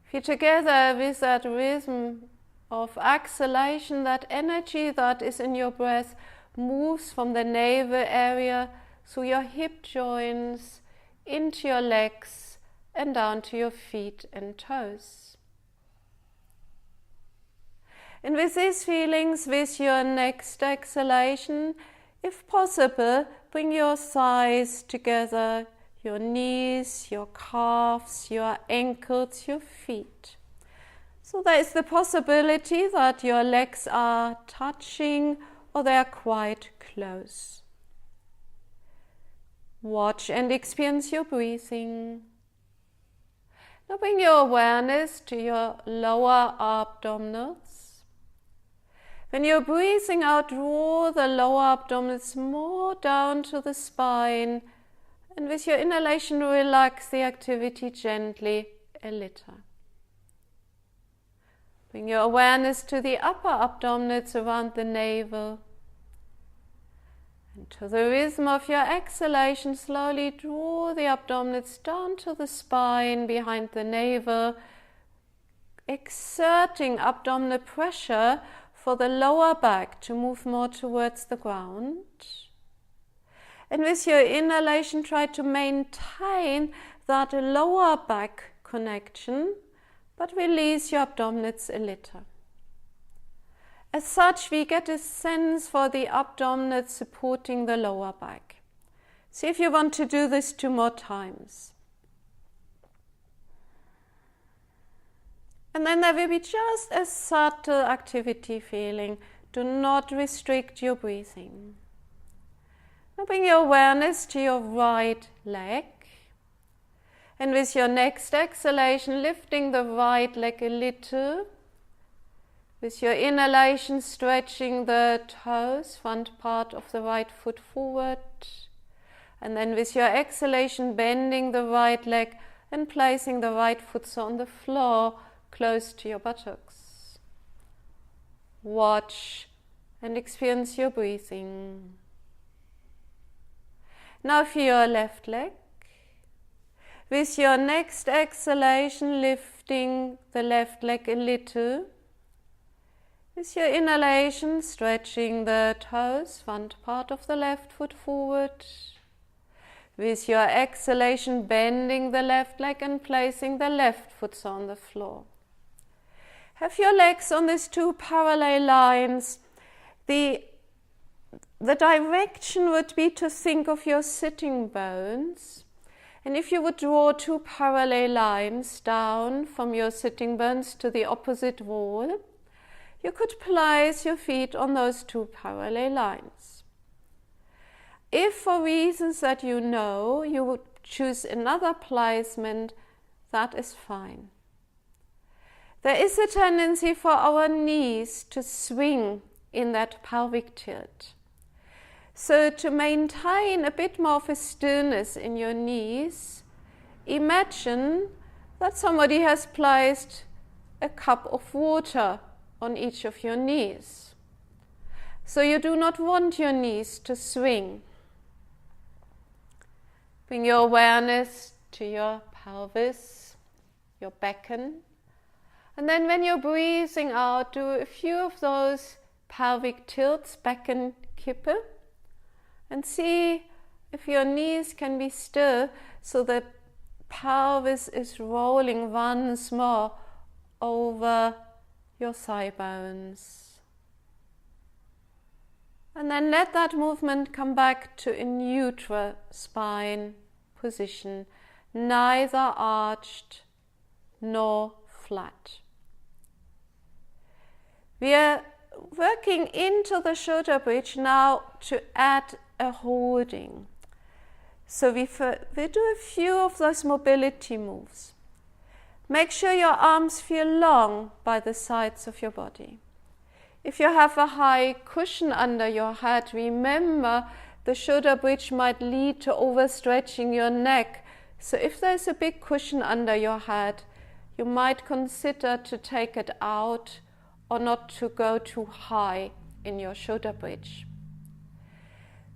Feel together with that rhythm of exhalation, that energy that is in your breath moves from the navel area through your hip joints, into your legs and down to your feet and toes. And with these feelings, with your next exhalation, if possible, bring your thighs together, your knees, your calves, your ankles, your feet. So there is the possibility that your legs are touching or they are quite close. Watch and experience your breathing. Now bring your awareness to your lower abdominals. When you're breathing out, draw the lower abdominals more down to the spine, and with your inhalation, relax the activity gently a little. Bring your awareness to the upper abdominals around the navel. And to the rhythm of your exhalation, slowly draw the abdominals down to the spine behind the navel, exerting abdominal pressure for the lower back to move more towards the ground. And with your inhalation, try to maintain that lower back connection, but release your abdominals a little. As such, we get a sense for the abdominals supporting the lower back. See if you want to do this 2 more times. And then there will be just a subtle activity feeling. Do not restrict your breathing. Now bring your awareness to your right leg. And with your next exhalation, lifting the right leg a little. With your inhalation, stretching the toes, front part of the right foot forward. And then with your exhalation, bending the right leg and placing the right foot on the floor, close to your buttocks. Watch and experience your breathing. Now for your left leg. With your next exhalation, lifting the left leg a little. With your inhalation, stretching the toes, front part of the left foot forward. With your exhalation, bending the left leg and placing the left foot on the floor. Have your legs on these 2 parallel lines. The direction would be to think of your sitting bones. And if you would draw 2 parallel lines down from your sitting bones to the opposite wall, you could place your feet on those 2 parallel lines. If for reasons that you know, you would choose another placement, that is fine. There is a tendency for our knees to swing in that pelvic tilt. So to maintain a bit more of a stillness in your knees, imagine that somebody has placed a cup of water on each of your knees. So you do not want your knees to swing. Bring your awareness to your pelvis, your becken. And then when you're breathing out, do a few of those pelvic tilts, becken kippe, and see if your knees can be still so the pelvis is rolling once more over your thigh bones. And then let that movement come back to a neutral spine position, neither arched nor flat. We are working into the shoulder bridge now to add a holding. So we do a few of those mobility moves. Make sure your arms feel long by the sides of your body. If you have a high cushion under your head, remember the shoulder bridge might lead to overstretching your neck. So if there's a big cushion under your head, you might consider to take it out or not to go too high in your shoulder bridge.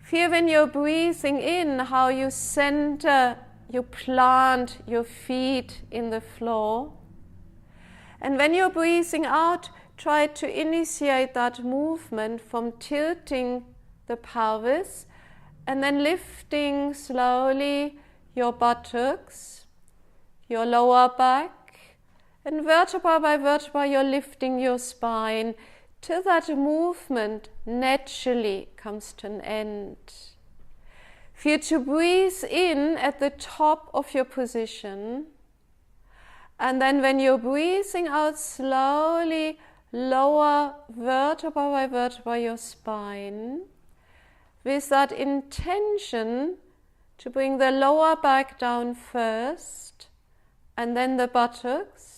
Feel when you're breathing in how you center, you plant your feet in the floor. And when you're breathing out, try to initiate that movement from tilting the pelvis and then lifting slowly your buttocks, your lower back, and vertebra by vertebra you're lifting your spine till that movement naturally comes to an end. Feel to breathe in at the top of your position, and then when you're breathing out, slowly lower vertebra by vertebra your spine, with that intention to bring the lower back down first, and then the buttocks.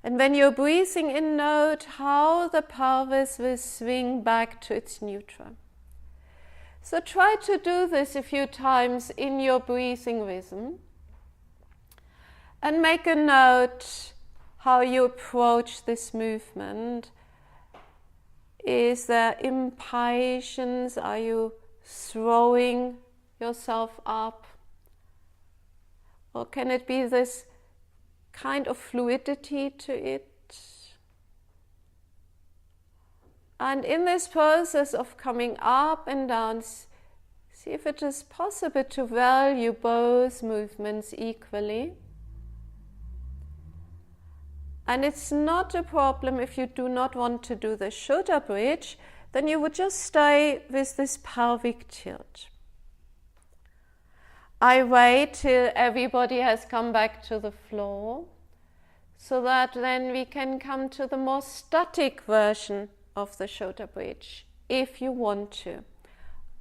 And when you're breathing in, note how the pelvis will swing back to its neutral. So try to do this a few times in your breathing rhythm. And make a note how you approach this movement. Is there impatience? Are you throwing yourself up? Or can it be this kind of fluidity to it? And in this process of coming up and down, see if it is possible to value both movements equally. And it's not a problem if you do not want to do the shoulder bridge, then you would just stay with this pelvic tilt. I wait till everybody has come back to the floor, so that then we can come to the more static version of the shoulder bridge, if you want to.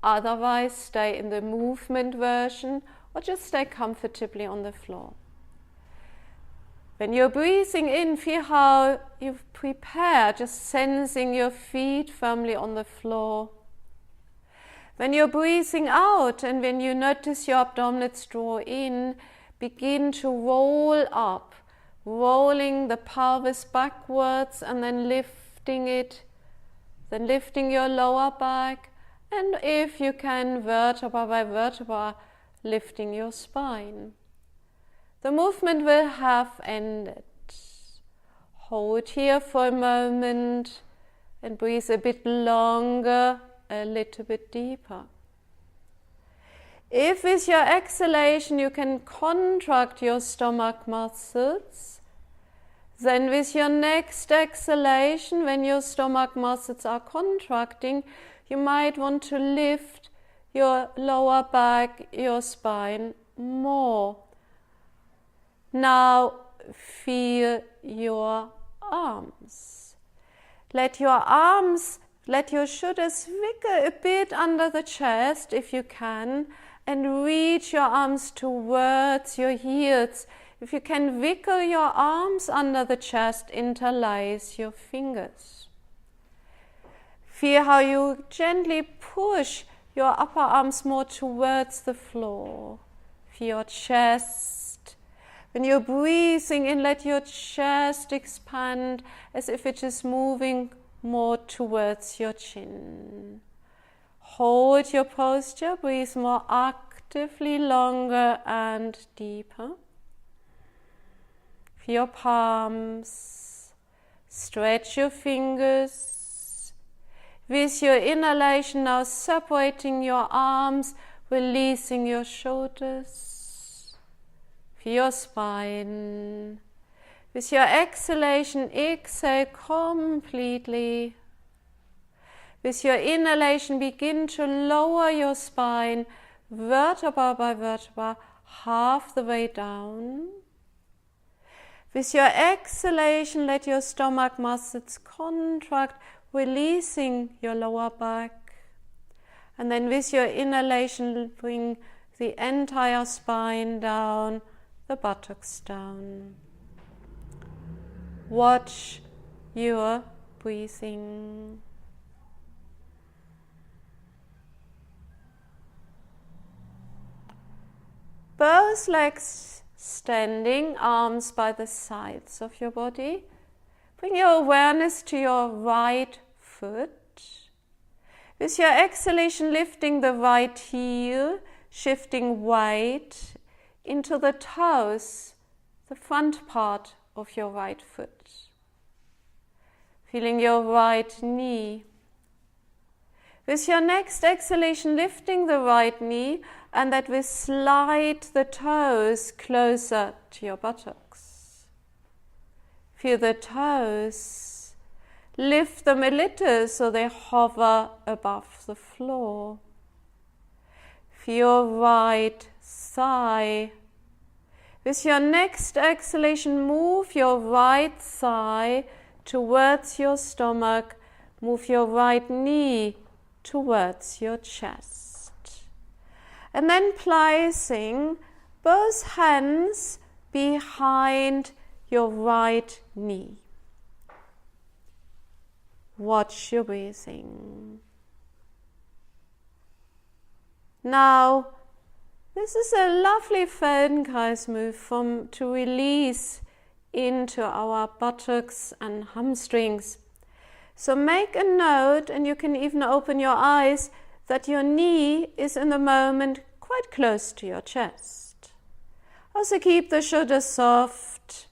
Otherwise, stay in the movement version or just stay comfortably on the floor. When you're breathing in, feel how you prepare, just sensing your feet firmly on the floor. When you're breathing out and when you notice your abdominals draw in, begin to roll up, rolling the pelvis backwards and then lifting it, then lifting your lower back, and if you can, vertebra by vertebra, lifting your spine. The movement will have ended. Hold here for a moment and breathe a bit longer, a little bit deeper. If with your exhalation you can contract your stomach muscles, then with your next exhalation, when your stomach muscles are contracting, you might want to lift your lower back, your spine more. Now feel your arms. Let your shoulders wiggle a bit under the chest if you can, and reach your arms towards your heels. If you can wiggle your arms under the chest, interlace your fingers. Feel how you gently push your upper arms more towards the floor. Feel your chest. When you're breathing in, let your chest expand as if it is moving more towards your chin. Hold your posture, breathe more actively, longer and deeper. Feel your palms, stretch your fingers. With your inhalation now separating your arms, releasing your shoulders. Feel your spine. With your exhalation, exhale completely. With your inhalation, begin to lower your spine, vertebra by vertebra, half the way down. With your exhalation, let your stomach muscles contract, releasing your lower back. And then with your inhalation, bring the entire spine down, the buttocks down. Watch your breathing. Both legs standing, arms by the sides of your body. Bring your awareness to your right foot. With your exhalation, lifting the right heel, shifting weight into the toes, the front part of your right foot. Feeling your right knee. With your next exhalation, lifting the right knee, and that will slide the toes closer to your buttocks. Feel the toes. Lift them a little so they hover above the floor. Feel your right thigh. With your next exhalation, move your right thigh towards your stomach. Move your right knee towards your chest. And then placing both hands behind your right knee. Watch your breathing. Now, this is a lovely Feldenkrais move to release into our buttocks and hamstrings. So make a note, and you can even open your eyes, that your knee is in the moment quite close to your chest. Also keep the shoulders soft.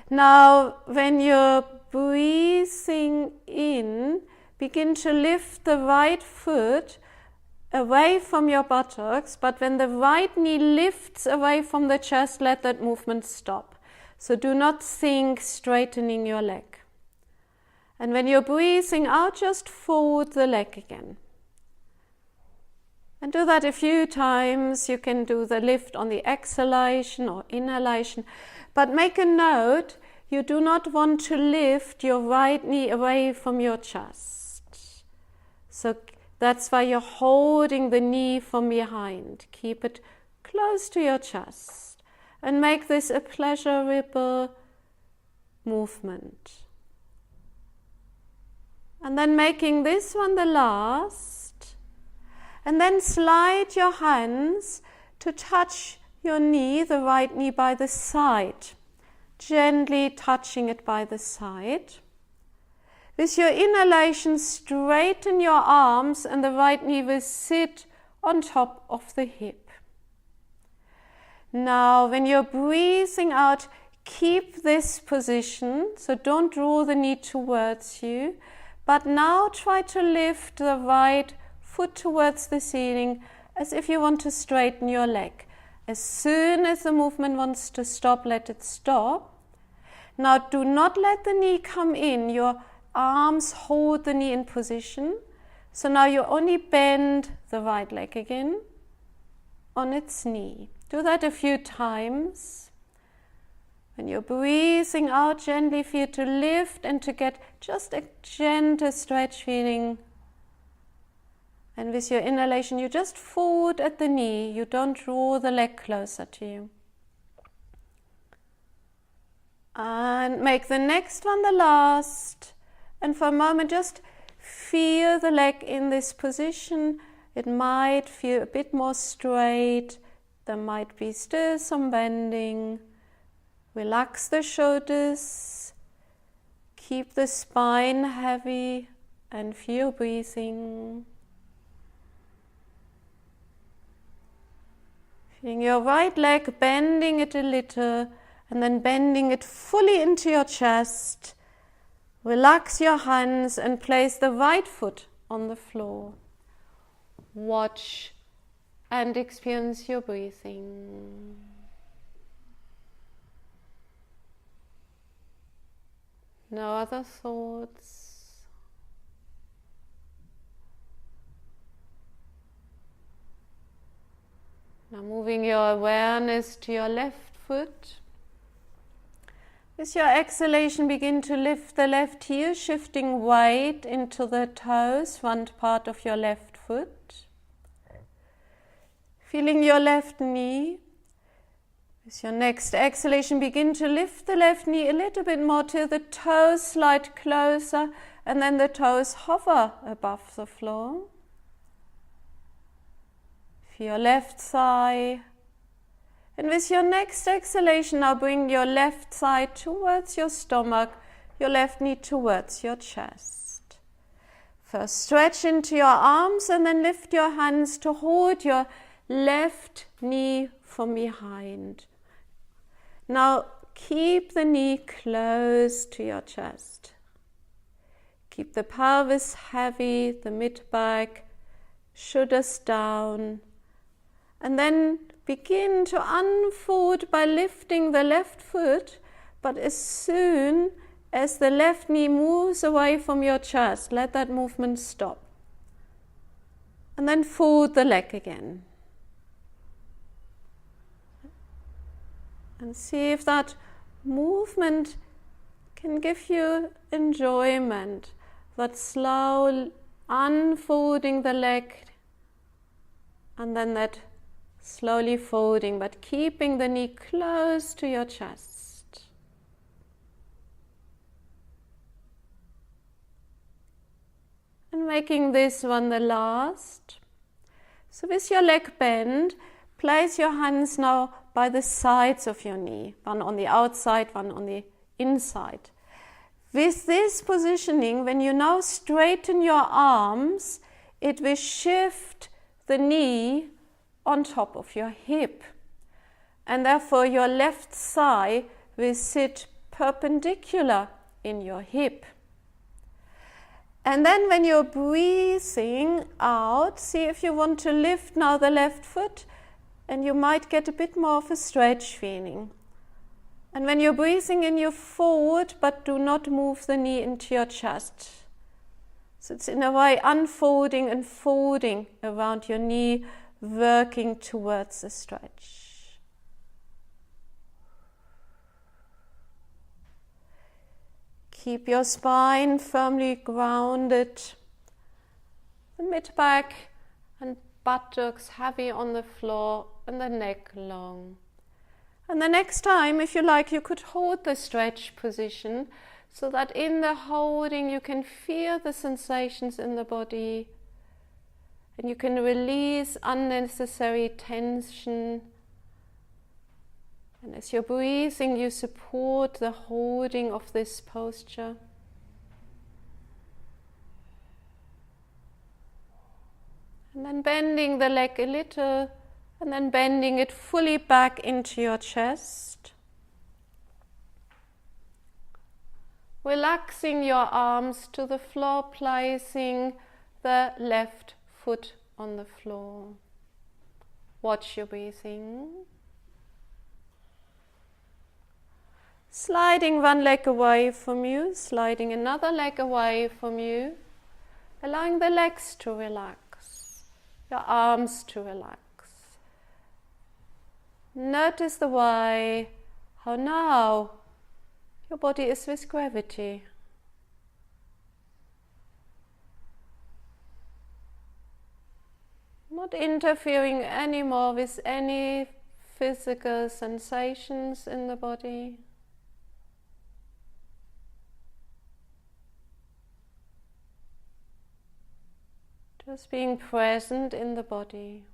Now, when you're breathing in, begin to lift the right foot away from your buttocks, but when the right knee lifts away from the chest, let that movement stop. So do not think straightening your leg. And when you're breathing out, just fold the leg again. And do that a few times. You can do the lift on the exhalation or inhalation. But make a note, you do not want to lift your right knee away from your chest. So that's why you're holding the knee from behind. Keep it close to your chest. And make this a pleasurable movement. And then making this one the last. And then slide your hands to touch your knee, the right knee by the side. Gently touching it by the side. With your inhalation, straighten your arms and the right knee will sit on top of the hip. Now, when you're breathing out, keep this position, so don't draw the knee towards you, but now try to lift the right foot towards the ceiling as if you want to straighten your leg. As soon as the movement wants to stop, let it stop. Now do not let the knee come in. Your arms hold the knee in position. So now you only bend the right leg again on its knee. Do that a few times. When you're breathing out, gently feel to lift and to get just a gentle stretch feeling. And with your inhalation, you just fold at the knee. You don't draw the leg closer to you. And make the next one the last. And for a moment, just feel the leg in this position. It might feel a bit more straight. There might be still some bending. Relax the shoulders. Keep the spine heavy and feel breathing. Feeling your right leg, bending it a little, and then bending it fully into your chest. Relax your hands and place the right foot on the floor. Watch and experience your breathing. No other thoughts. Now moving your awareness to your left foot. With your exhalation, begin to lift the left heel, shifting weight into the toes, front part of your left foot. Feeling your left knee. With your next exhalation, begin to lift the left knee a little bit more till the toes slide closer and then the toes hover above the floor. Feel your left thigh. And with your next exhalation, now bring your left thigh towards your stomach, your left knee towards your chest. First, stretch into your arms and then lift your hands to hold your left knee from behind. Now, keep the knee close to your chest. Keep the pelvis heavy, the mid-back, shoulders down. And then begin to unfold by lifting the left foot, but as soon as the left knee moves away from your chest, let that movement stop. And then fold the leg again. And see if that movement can give you enjoyment, that slow unfolding the leg and then that slowly folding, but keeping the knee close to your chest. And making this one the last. So with your leg bent, place your hands now by the sides of your knee, one on the outside, one on the inside. With this positioning, when you now straighten your arms, it will shift the knee on top of your hip. And therefore your left thigh will sit perpendicular in your hip. And then when you're breathing out, see if you want to lift now the left foot, and you might get a bit more of a stretch feeling. And when you're breathing in, you fold, but do not move the knee into your chest. So it's in a way unfolding and folding around your knee, working towards a stretch. Keep your spine firmly grounded, the mid-back and buttocks heavy on the floor and the neck long. And the next time, if you like, you could hold the stretch position so that in the holding you can feel the sensations in the body and you can release unnecessary tension. And as you're breathing, you support the holding of this posture. And then bending the leg a little, and then bending it fully back into your chest. Relaxing your arms to the floor, placing the left foot on the floor. Watch your breathing. Sliding one leg away from you, sliding another leg away from you, allowing the legs to relax, your arms to relax. Notice the way, how now your body is with gravity. Not interfering anymore with any physical sensations in the body. Just being present in the body.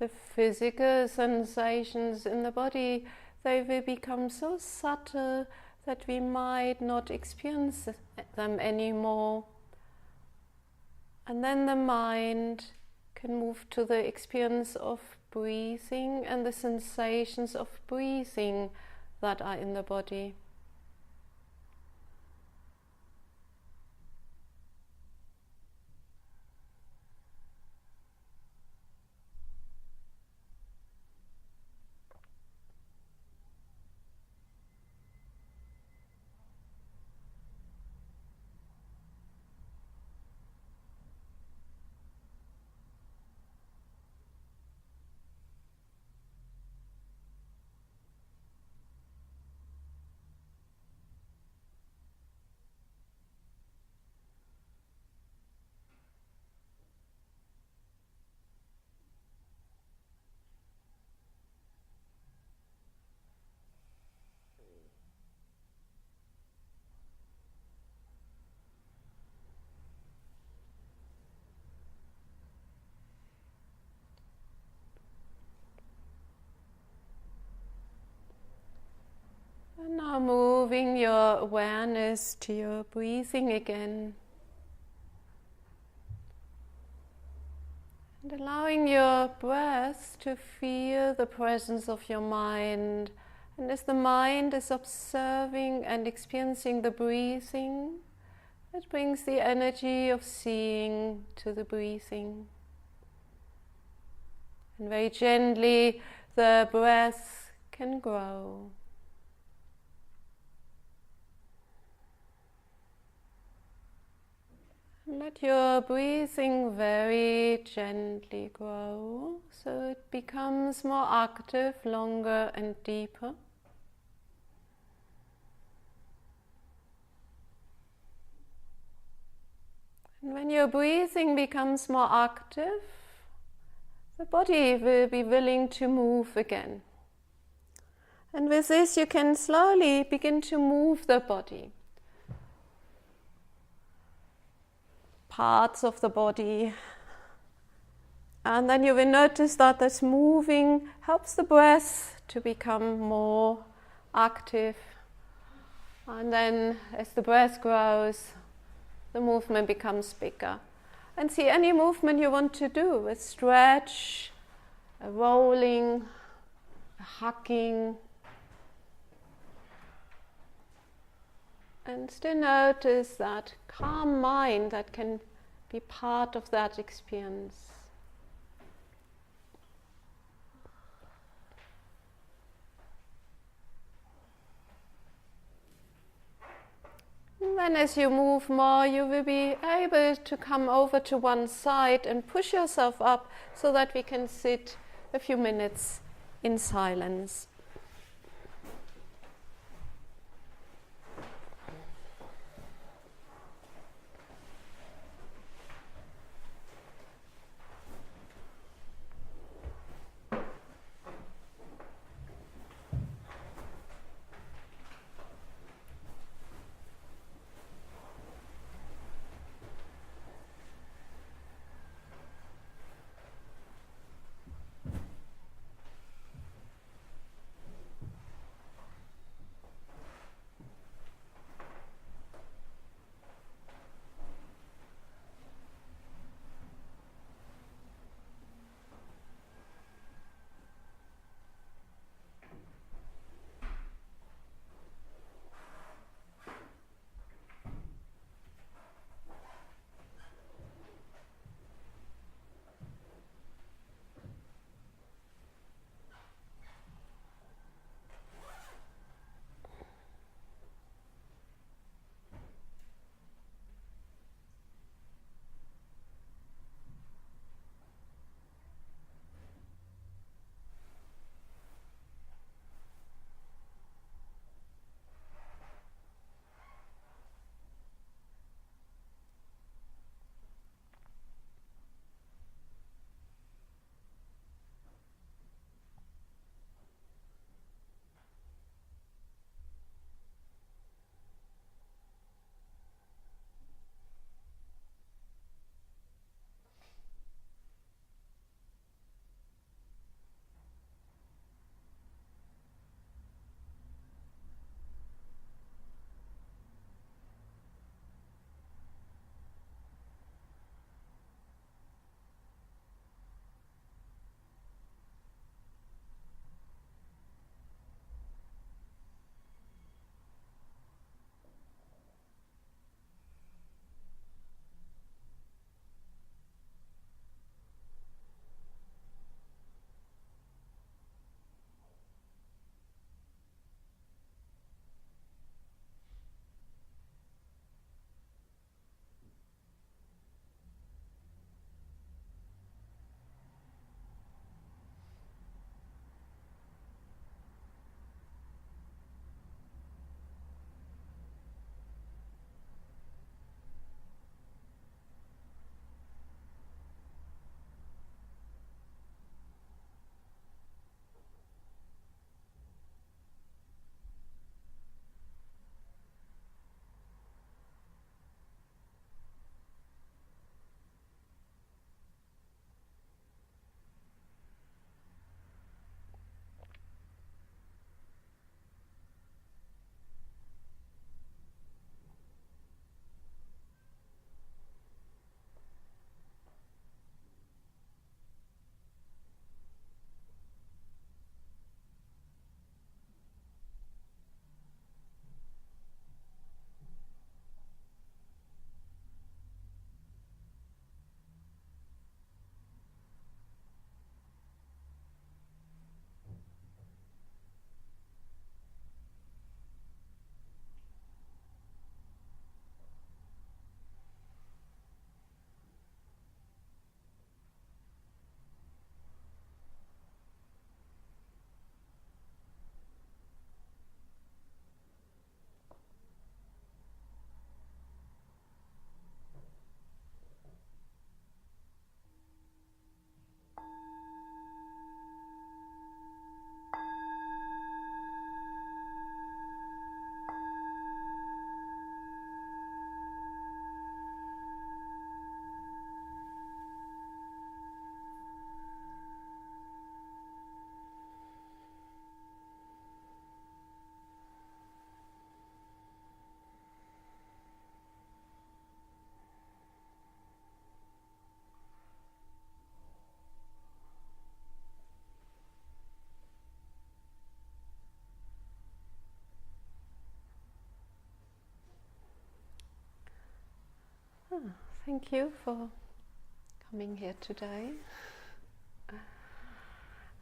the physical sensations in the body, they will become so subtle that we might not experience them anymore. And then the mind can move to the experience of breathing and the sensations of breathing that are in the body. And now moving your awareness to your breathing again. And allowing your breath to feel the presence of your mind. And as the mind is observing and experiencing the breathing, it brings the energy of seeing to the breathing. And very gently the breath can grow. Let your breathing very gently grow, so it becomes more active, longer and deeper. And when your breathing becomes more active, the body will be willing to move again. And with this you can slowly begin to move the body. Parts of the body, and then you will notice that this moving helps the breath to become more active, and then as the breath grows, the movement becomes bigger. And see, any movement you want to do, a stretch, a rolling, a hugging, and still notice that calm mind that can be part of that experience. And then as you move more, you will be able to come over to one side and push yourself up so that we can sit a few minutes in silence. Thank you for coming here today.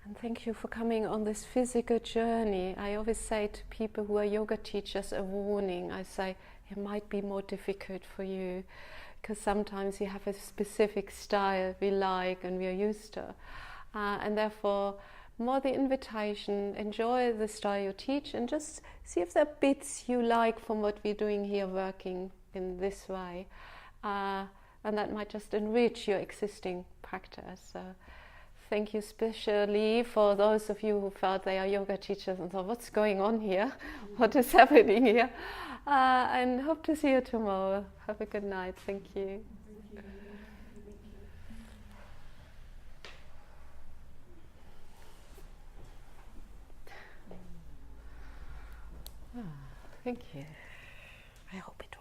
And thank you for coming on this physical journey. I always say to people who are yoga teachers a warning. I say it might be more difficult for you because sometimes you have a specific style we like and we are used to. And therefore, more the invitation, enjoy the style you teach and just see if there are bits you like from what we're doing here working in this way. And that might just enrich your existing practice. Thank you especially for those of you who felt they are yoga teachers and thought, what's going on here? What is happening here? And hope to see you tomorrow. Have a good night. Thank you. Thank you. I hope it